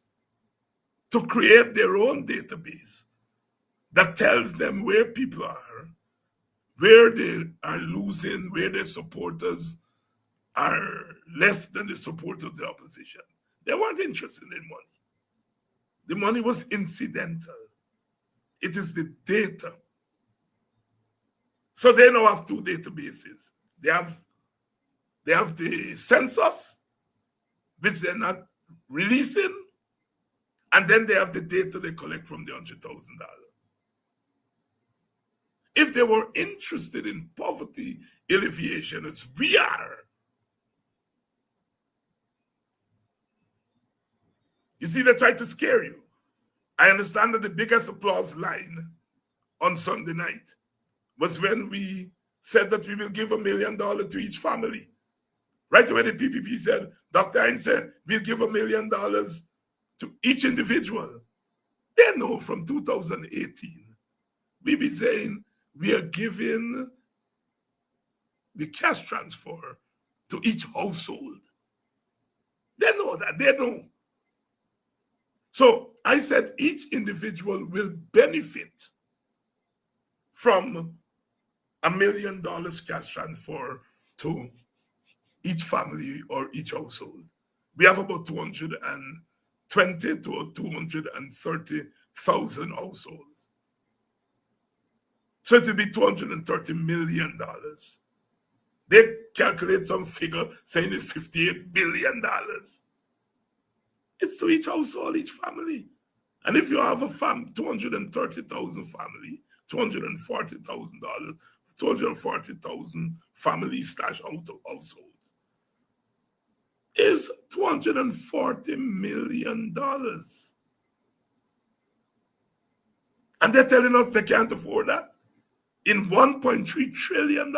to create their own database that tells them where people are, where they are losing, where their supporters are less than the supporters of the opposition. They weren't interested in money. The money was incidental. It is the data. So they now have two databases. They have the census, which they're not releasing, and then they have the data they collect from the $100,000. If they were interested in poverty alleviation, as we are, you see, they try to scare you. I understand that the biggest applause line on Sunday night was when we said that we will give $1 million to each family. Right away, the PPP said, Dr. Hines said, we'll give $1 million to each individual. They know from 2018, we be saying we are giving the cash transfer to each household. They know that, they know. So I said each individual will benefit from $1 million cash transfer to each family or each household. We have about 220 to 230,000 households. So it will be $230 million. They calculate some figure saying it's $58 billion. It's to each household, each family. And if you have a 230,000 family, $240,000, 240,000 family/household is $240 million. And they're telling us they can't afford that in $1.3 trillion.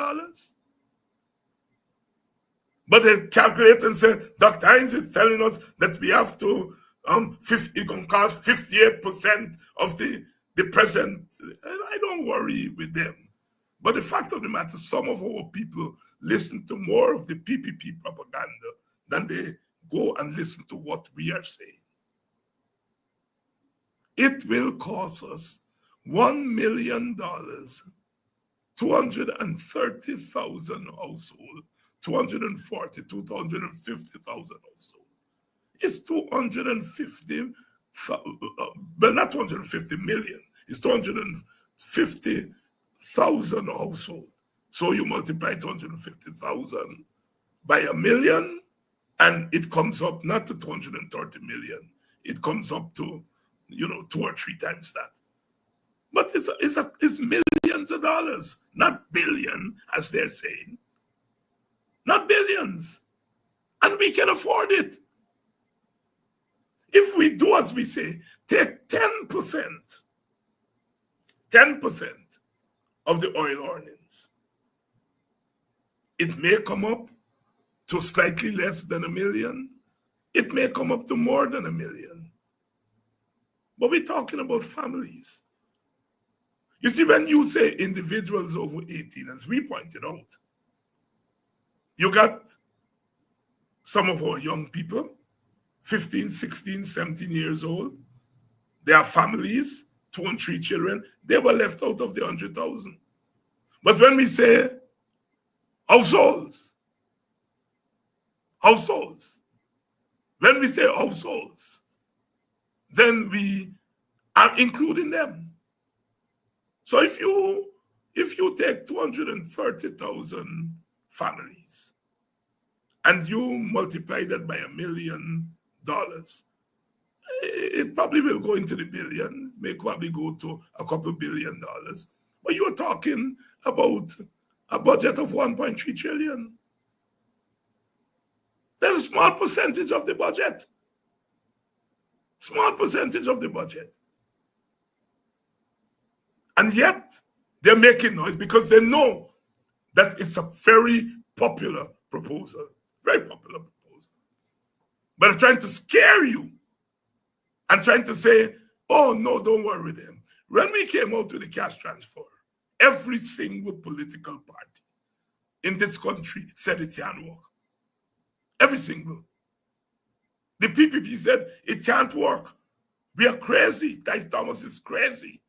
But they calculate and say, Dr. Hines is telling us that we have to, it can cost 58% of the present. I don't worry with them. But the fact of the matter, some of our people listen to more of the PPP propaganda than they go and listen to what we are saying. It will cost us $1 million, 230,000 households, 240, 250,000 households. It's 250, but not 250 million. It's 250,000 households. So you multiply 250,000 by $1 million, and it comes up not to 230 million. It comes up to, 2 or 3 times that. But it's millions of dollars, not billion, as they're saying. Not billions. And we can afford it. If we do as we say, take 10% of the oil earnings, it may come up to slightly less than $1 million. It may come up to more than $1 million. But we're talking about families. You see, when you say individuals over 18, as we pointed out, you got some of our young people, 15, 16, 17 years old. They have families, 2 and 3 children, they were left out of the 100,000. But when we say households, when we say households, then we are including them. So if you take 230,000 families and you multiply that by $1 million, it probably will go into the billions, may probably go to a couple $1 billion. But you're talking about a budget of 1.3 trillion. There's a small percentage of the budget. Small percentage of the budget. And yet, they're making noise because they know that it's a very popular proposal. Very popular proposal. But they're trying to scare you and trying to say, oh, no, don't worry them. When we came out with the cash transfer, every single political party in this country said it can't work. Every single. The PPP said it can't work. We are crazy. Clive Thomas is crazy.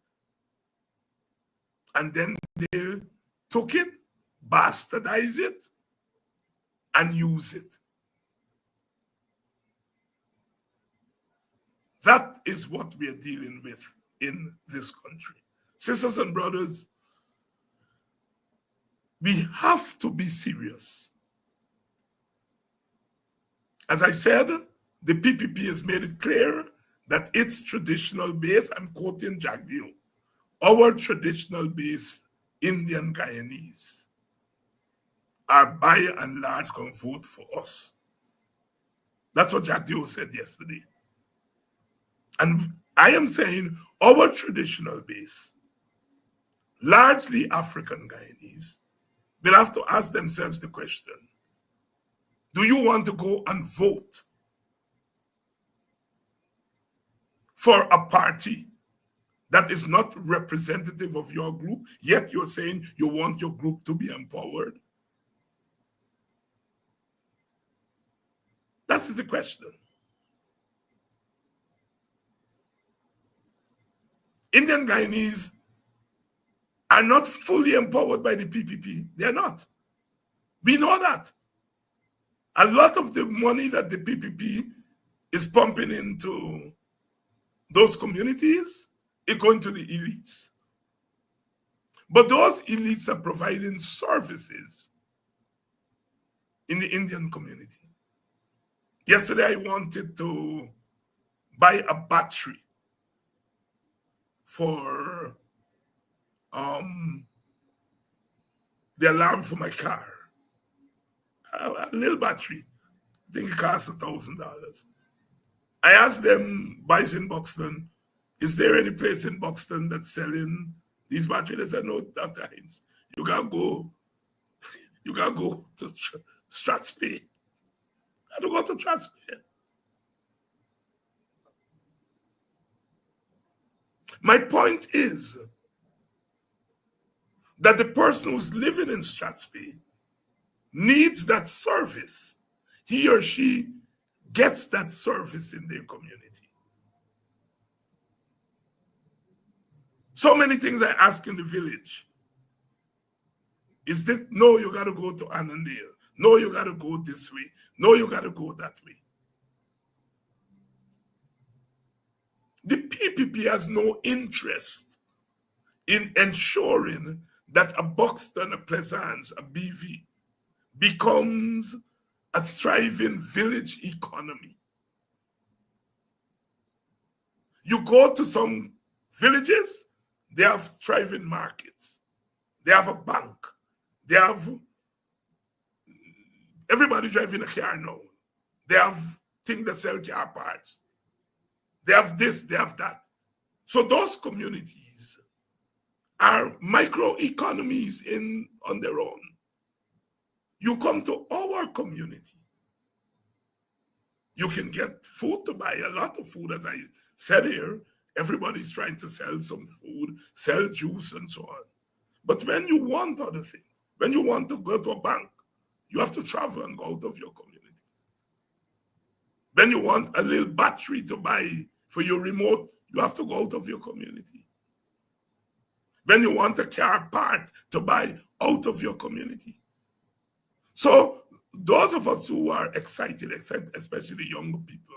And then they took it, bastardized it, and used it. That is what we are dealing with in this country. Sisters and brothers, we have to be serious. As I said, the PPP has made it clear that its traditional base, I'm quoting Jack Deal, our traditional base Indian Guyanese are by and large going to vote for us. That's what Jack Deal said yesterday. And I am saying our traditional base, largely African Guyanese, will have to ask themselves the question, do you want to go and vote for a party that is not representative of your group, yet you're saying you want your group to be empowered? That is the question. Indian Guyanese are not fully empowered by the PPP. They're not. We know that. A lot of the money that the PPP is pumping into those communities is going to the elites. But those elites are providing services in the Indian community. Yesterday, I wanted to buy a battery for the alarm for my car. A little battery. I think it costs $1,000. I asked them, boys in Buxton, is there any place in Buxton that's selling these batteries? They said, no, Dr. Hines, you gotta go to Strathspey. I had to go to Strathspey. My point is that the person who's living in Strathspey needs that service. He or she gets that service in their community. So many things I ask in the village. Is this, no, you got to go to Annandale. No, you got to go this way. No, you got to go that way. The PPP has no interest in ensuring that a Buxton, a Pleasance, a BV becomes a thriving village economy. You go to some villages, they have thriving markets. They have a bank. They have everybody driving a car now. They have things that sell car parts. They have this, they have that. So those communities are microeconomies on their own. You come to our community, you can get food to buy, a lot of food, as I said here. Everybody's trying to sell some food, sell juice and so on. But when you want other things, when you want to go to a bank, you have to travel and go out of your communities. When you want a little battery to buy for your remote, you have to go out of your community. when you want a car part to buy out of your community. So those of us who are excited, especially younger people,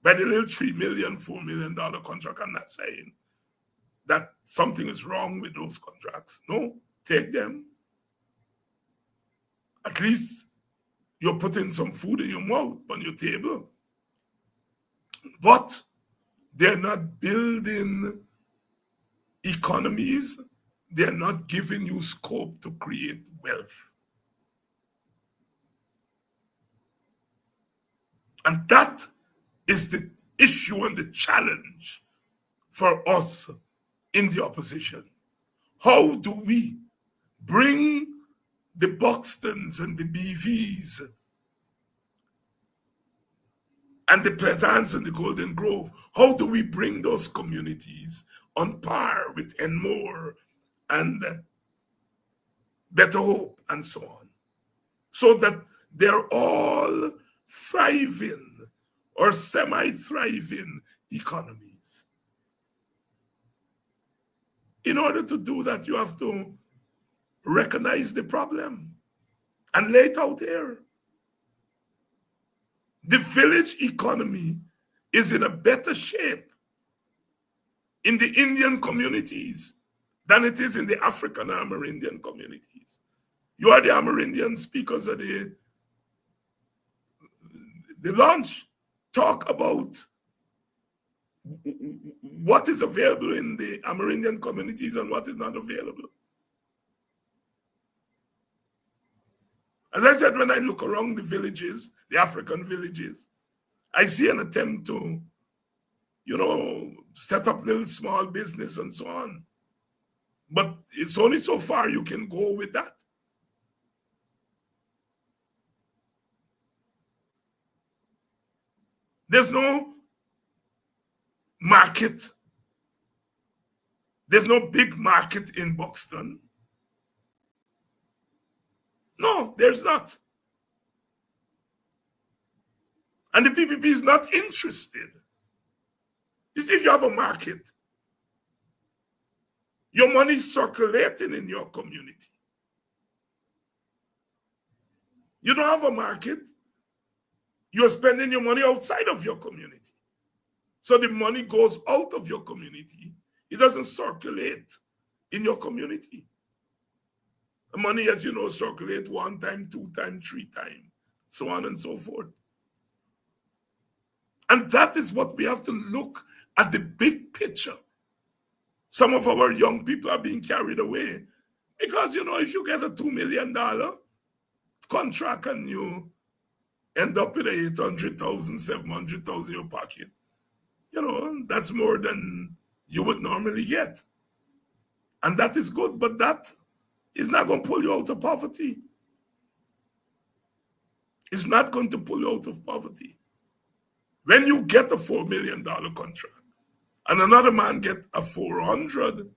by the little $3 million, $4 million contract, I'm not saying that something is wrong with those contracts. No, take them. At least you're putting some food in your mouth, on your table. But they're not building economies. They're not giving you scope to create wealth. And that is the issue and the challenge for us in the opposition. How do we bring the Buxtons and the BVs and the Pleasants and the Golden Grove, how do we bring those communities on par with Enmore and Better Hope and so on, so that they're all thriving or semi-thriving economies? In order to do that, you have to recognize the problem and lay it out there. The village economy is in a better shape in the Indian communities than it is in the African Amerindian communities. You are the Amerindian speakers of the launch. Talk about what is available in the Amerindian communities and what is not available. As I said, when I look around the villages, the African villages, I see an attempt to, set up little small business and so on. But it's only so far you can go with that. There's no market. There's no big market in Buxton. No, there's not. And the PPP is not interested. You see, if you have a market, your money is circulating in your community. You don't have a market, you're spending your money outside of your community. So the money goes out of your community. It doesn't circulate in your community. The money, as you know, circulate 1 time, 2 times, 3 times, so on and so forth. And that is what we have to look at, the big picture. Some of our young people are being carried away because, if you get a $2 million contract and you end up with $800,000, $700,000 in your pocket, that's more than you would normally get. And that is good, but that is not going to pull you out of poverty. It's not going to pull you out of poverty. When you get a $4 million contract and another man get a $400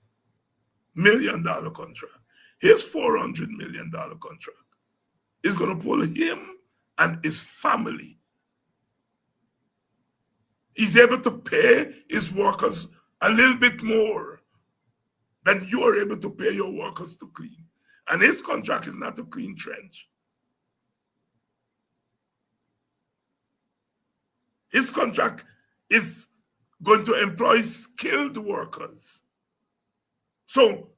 million contract, his $400 million contract is going to pull him and his family. He's able to pay his workers a little bit more than you are able to pay your workers to clean. And his contract is not to clean trench. His contract is going to employ skilled workers. So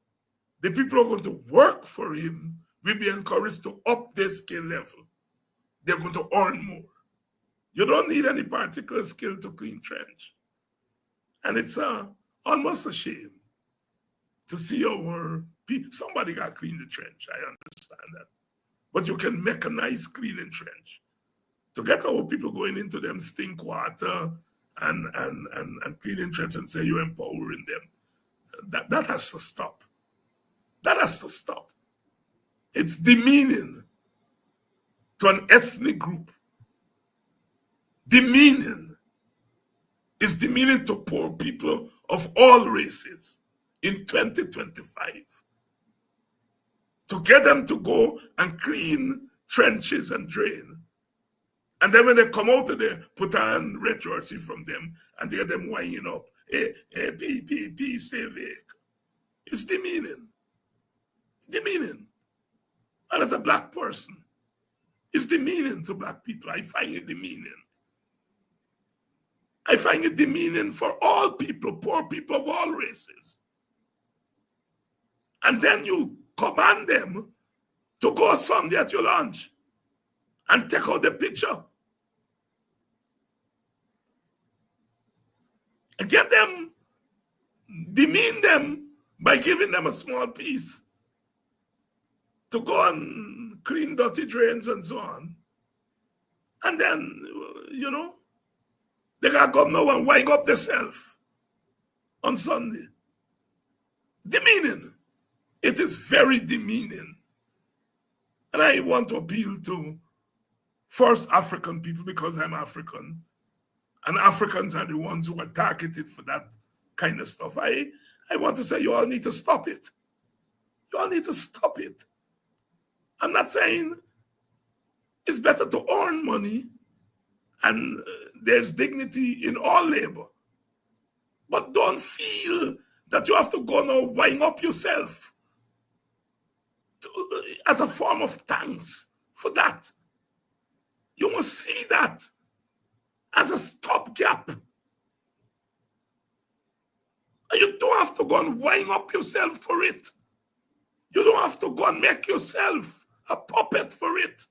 the people who are going to work for him will be encouraged to up their skill level. They're going to earn more. You don't need any particular skill to clean trench. And it's almost a shame to see our people. Somebody got to clean the trench, I understand that. But you can mechanize cleaning trench. To get our people going into them stink water and cleaning trench and say you're empowering them, that has to stop. That has to stop. It's demeaning to an ethnic group. Demeaning is demeaning to poor people of all races in 2025. To get them to go and clean trenches and drain. And then when they come out of there, put on retroversy from them and they get them winding up. Hey, civic. It's demeaning. Demeaning. And as a black person, it's demeaning to black people. I find it demeaning. I find it demeaning for all people, poor people of all races. And then you command them to go Sunday at your lunch and take out the picture. Get them, demean them by giving them a small piece to go and clean dirty drains and so on. And then, they got to go now and wind up themselves on Sunday. Demeaning. It is very demeaning. And I want to appeal to first African people because I'm African. And Africans are the ones who are targeted for that kind of stuff. I want to say you all need to stop it. You all need to stop it. I'm not saying it's better to earn money and there's dignity in all labor. But don't feel that you have to go now wind up yourself as a form of thanks for that. You must see that as a stopgap. And you don't have to go and wind up yourself for it. You don't have to go and make yourself a puppet for it.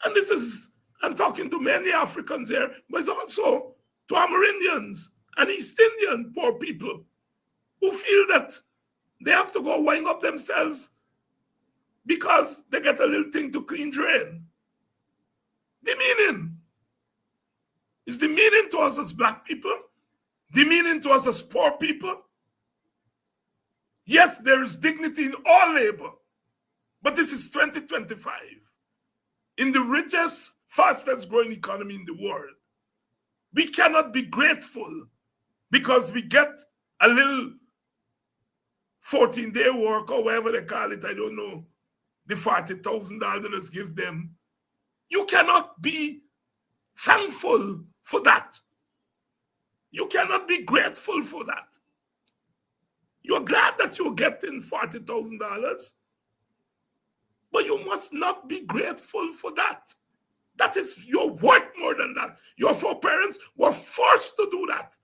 And this is, I'm talking to many Africans here, but it's also to Amerindians and East Indian poor people who feel that they have to go wind up themselves because they get a little thing to clean drain. Demeaning. It's demeaning to us as black people, demeaning to us as poor people. Yes, there is dignity in all labor, but this is 2025. In the richest, fastest growing economy in the world, we cannot be grateful because we get a little 14-day work or whatever they call it, I don't know, the $40,000 give them. You cannot be thankful for that. You cannot be grateful for that. You're glad that you're getting $40,000, but you must not be grateful for that. That is, you're worth more than that. Your foreparents were forced to do that.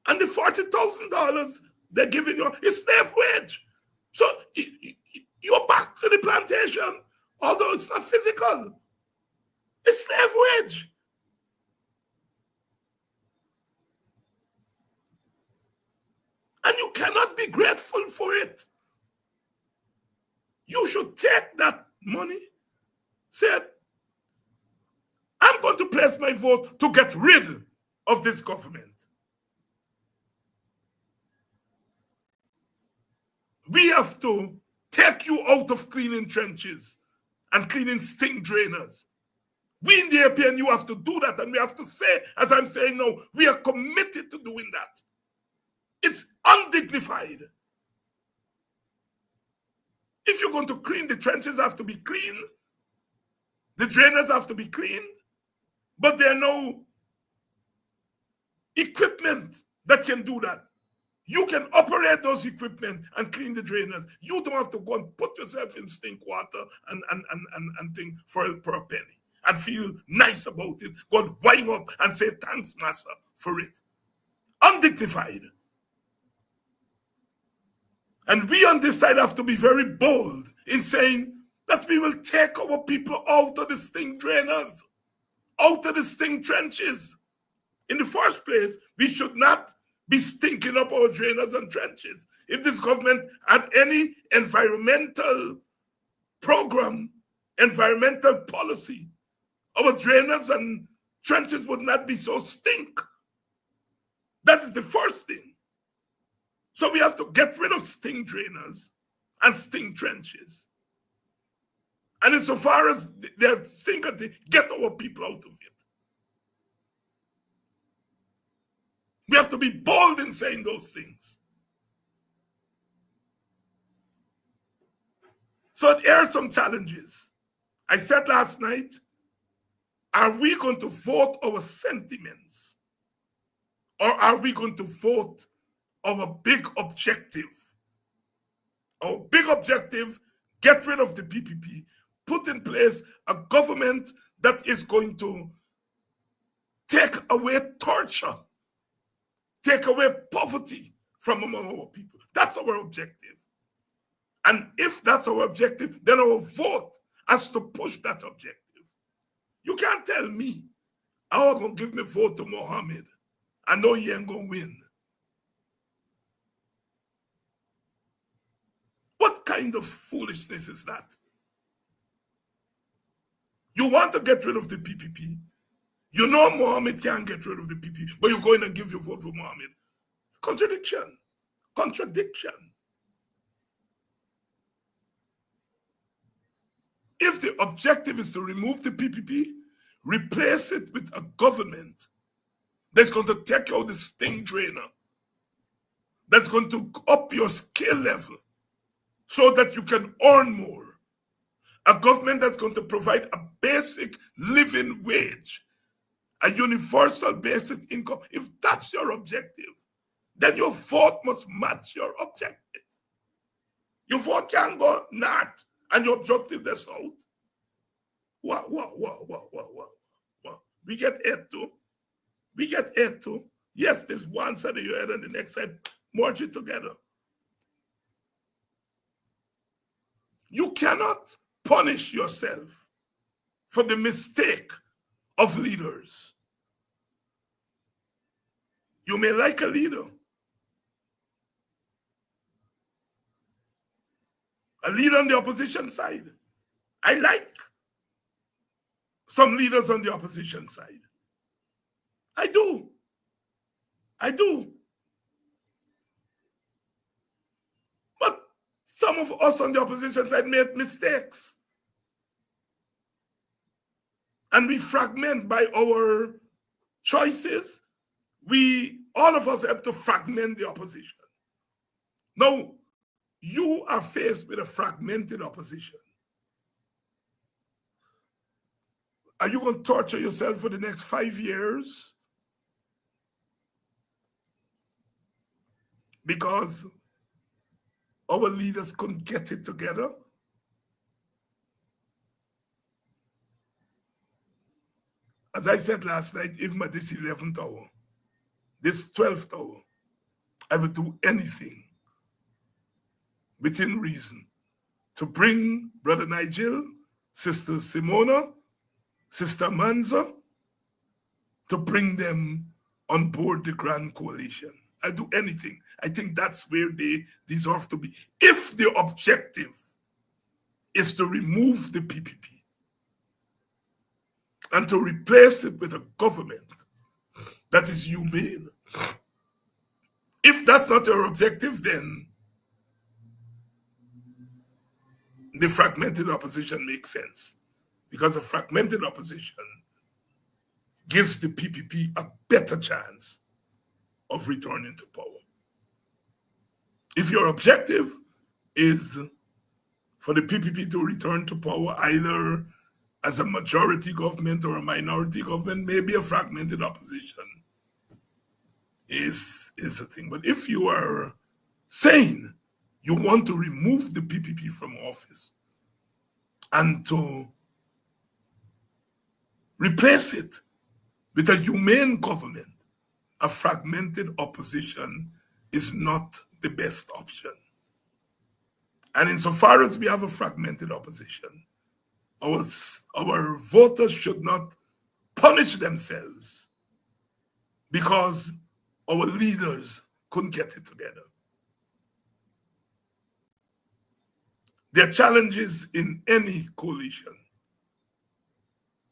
And the $40,000 they're giving you is slave wage. So you're back to the plantation, although it's not physical. It's slave wage. And you cannot be grateful for it. You should take that money, say, I'm going to place my vote to get rid of this government. We have to take you out of cleaning trenches and cleaning stink drainers. We in the APN, you have to do that, and we have to say, as I'm saying now, we are committed to doing that. It's undignified. If you're going to clean, the trenches have to be clean. The drainers have to be cleaned. But there are no equipment that can do that. You can operate those equipment and clean the drainers. You don't have to go and put yourself in stink water and think for a penny and feel nice about it. Go and wind up and say thanks, master, for it. Undignified. And we on this side have to be very bold in saying that we will take our people out of the stink drainers, out of the stink trenches. In the first place, we should not be stinking up our drainers and trenches. If this government had any environmental program, environmental policy, our drainers and trenches would not be so stink. That is the first thing. So we have to get rid of stink drainers and stink trenches. And insofar as they're stinking, get our people out of it. We have to be bold in saying those things. So here are some challenges. I said last night, are we going to vote our sentiments Or are we going to vote our big objective? Our big objective, get rid of the PPP, put in place a government that is going to take away torture, take away poverty from among our people. That's our objective. And if that's our objective, then our vote has to push that objective. You can't tell me, how are going to give me vote to Mohammed? I know he ain't going to win. What kind of foolishness is that? You want to get rid of the PPP. You know Mohammed can't get rid of the PPP, but you go in and give your vote for Mohammed. Contradiction. Contradiction. If the objective is to remove the PPP, replace it with a government that's going to take out the sting drainer, that's going to up your skill level so that you can earn more. A government that's going to provide a basic living wage, a universal basic income. If that's your objective, then your vote must match your objective. Your vote can go not, and your objective the south. Wow. We get 8 too. We get 8 too. Yes, there's one side of your head and the next side, merge it together. You cannot punish yourself for the mistake of leaders. You may like a leader. A leader on the opposition side. I like some leaders on the opposition side. I do. But some of us on the opposition side made mistakes. And we fragment by our choices. All of us have to fragment the opposition. Now, you are faced with a fragmented opposition. Are you going to torture yourself for the next 5 years? Because our leaders couldn't get it together? As I said last night, even at this 11th hour, this 12th hour, I would do anything within reason to bring Brother Nigel, Sister Simona, Sister Manza, to bring them on board the Grand Coalition. I do anything. I think that's where they deserve to be. If the objective is to remove the PPP and to replace it with a government that is humane, if that's not your objective, then the fragmented opposition makes sense. Because a fragmented opposition gives the PPP a better chance of returning to power. If your objective is for the PPP to return to power either as a majority government or a minority government, maybe a fragmented opposition is a thing. But if you are saying you want to remove the PPP from office and to replace it with a humane government, a fragmented opposition is not the best option. And insofar as we have a fragmented opposition, our voters should not punish themselves because our leaders couldn't get it together. There are challenges in any coalition.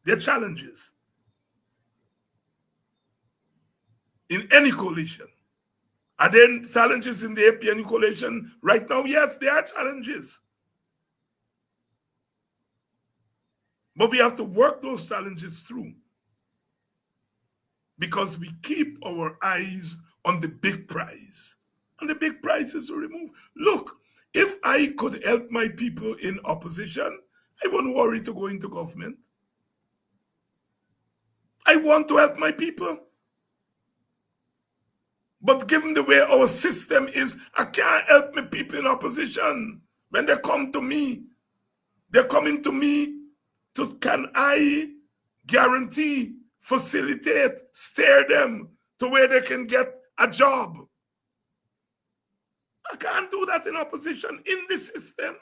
There are challenges in any coalition. Are there challenges in the APNU coalition right now? Yes, there are challenges. But we have to work those challenges through because we keep our eyes on the big prize. And the big prize is to remove. Look, if I could help my people in opposition, I wouldn't worry to go into government. I want to help my people. But given the way our system is, I can't help my people in opposition. When they come to me, they're coming to me to, can I guarantee, facilitate, steer them to where they can get a job? I can't do that in opposition in the system.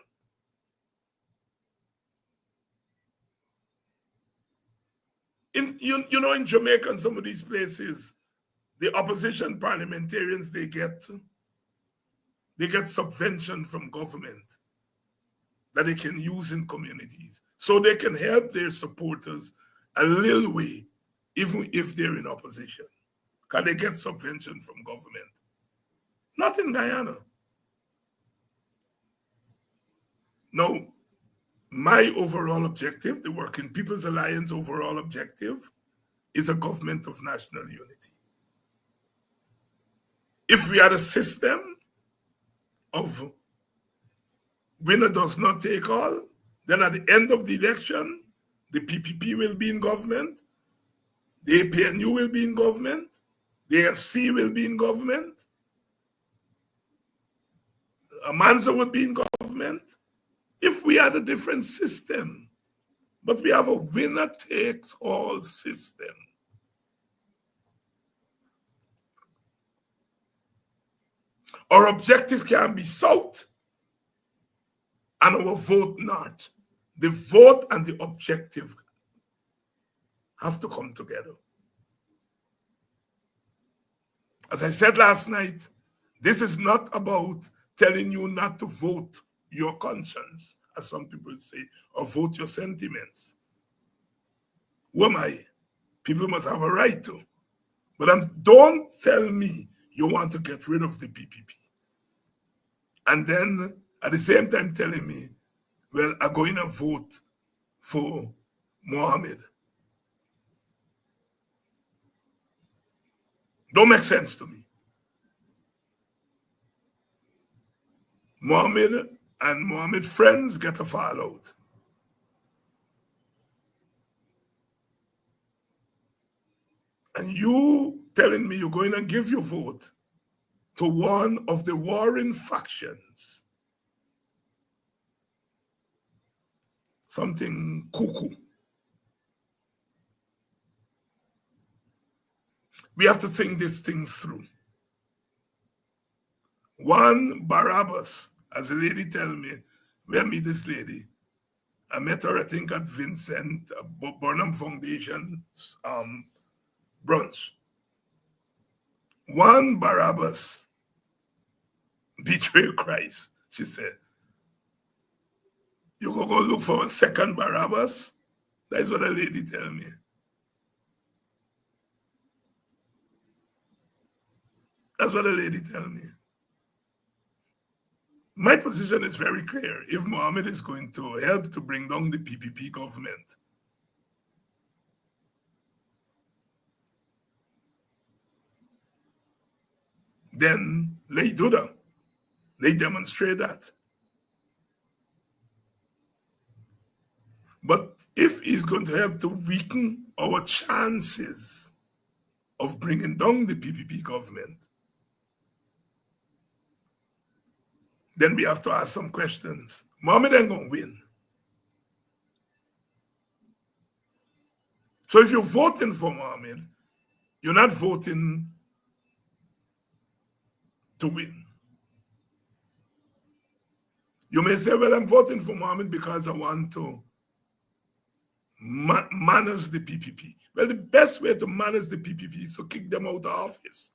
In in Jamaica and some of these places, the opposition parliamentarians, they get subvention from government that they can use in communities, so they can help their supporters a little way, even if they're in opposition. Can they get subvention from government? Not in Guyana. Now, my overall objective, the Working People's Alliance overall objective, is a government of national unity. If we had a system of winner does not take all, then at the end of the election, the PPP will be in government, the APNU will be in government, the AFC will be in government, Amanza would be in government. If we had a different system, but we have a winner takes all system. Our objective can be south and our vote north. The vote and the objective have to come together. As I said last night, this is not about telling you not to vote your conscience, as some people say, or vote your sentiments. Who am I? People must have a right to. But don't tell me you want to get rid of the PPP. And then at the same time telling me, well, I'm going to vote for Mohammed. Don't make sense to me. Mohammed and Mohammed friends get a fallout. And you telling me you're going to give your vote to one of the warring factions. Something cuckoo. We have to think this thing through. One Barabbas, as a lady tell me, where meet this lady? I met her, I think, at Vincent Burnham Foundation's brunch. One Barabbas betrayed Christ, she said. You go look for a second Barabbas? That's what a lady tell me. That's what a lady tell me. My position is very clear. If Mohammed is going to help to bring down the PPP government, then they do that. They demonstrate that. But if he's going to help to weaken our chances of bringing down the PPP government, then we have to ask some questions. Mohammed ain't going to win. So if you're voting for Mohammed, you're not voting to win. You may say, well, I'm voting for Mohammed because I want to manage the PPP. Well, the best way to manage the PPP is to kick them out of office.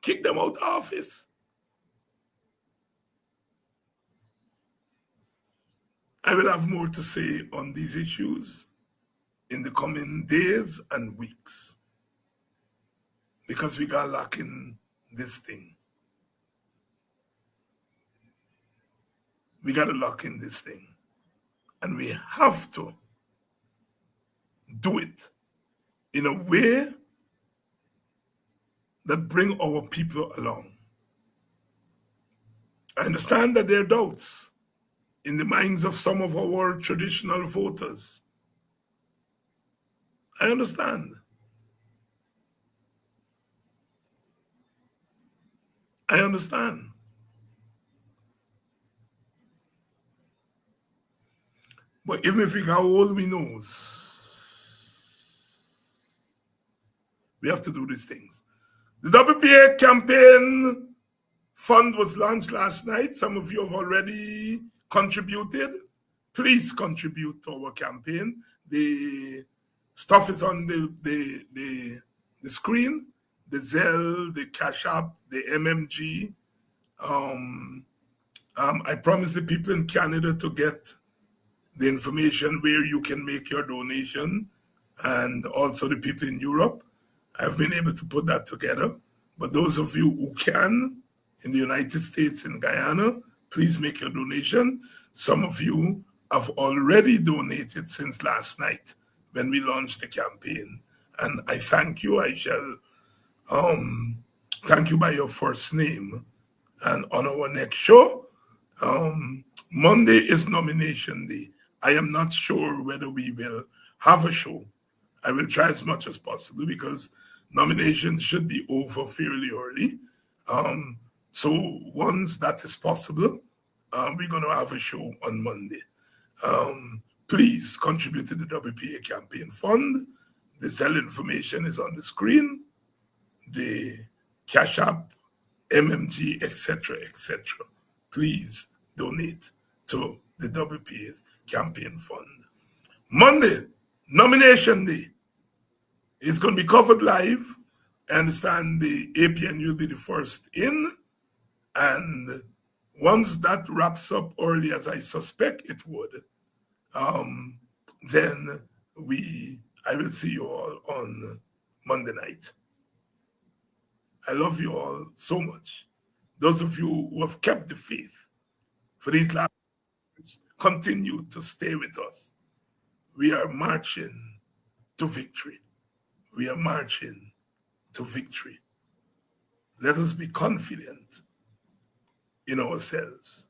Kick them out of office. I will have more to say on these issues in the coming days and weeks, because we got locked in this thing. We got to lock in this thing, and we have to do it in a way that bring our people along. I understand that there are doubts in the minds of some of our traditional voters. I understand. I understand. But even if we got all we knows, we have to do these things. The WPA campaign fund was launched last night. Some of you have already contributed. Please contribute to our campaign. The stuff is on the screen. The Zelle, the Cash App, the MMG. I promised the people in Canada to get the information where you can make your donation, and also the people in Europe. I've been able to put that together. But those of you who can, in the United States and Guyana, please make your donation. Some of you have already donated since last night when we launched the campaign. And I thank you. I shall thank you by your first name. And on our next show, Monday is nomination day. I am not sure whether we will have a show. I will try as much as possible because nominations should be over fairly early. So once that is possible, we're going to have a show on Monday. Please contribute to the WPA campaign fund. The Zelle information is on the screen. The Cash App, MMG, etc., etc. Please donate to the WPA's campaign fund. Monday, nomination day. It's going to be covered live. I understand the APNU will be the first in. And once that wraps up early, as I suspect it would, then I will see you all on Monday night. I love you all so much. Those of you who have kept the faith for these last years, continue to stay with us. We are marching to victory. We are marching to victory. Let us be confident in ourselves.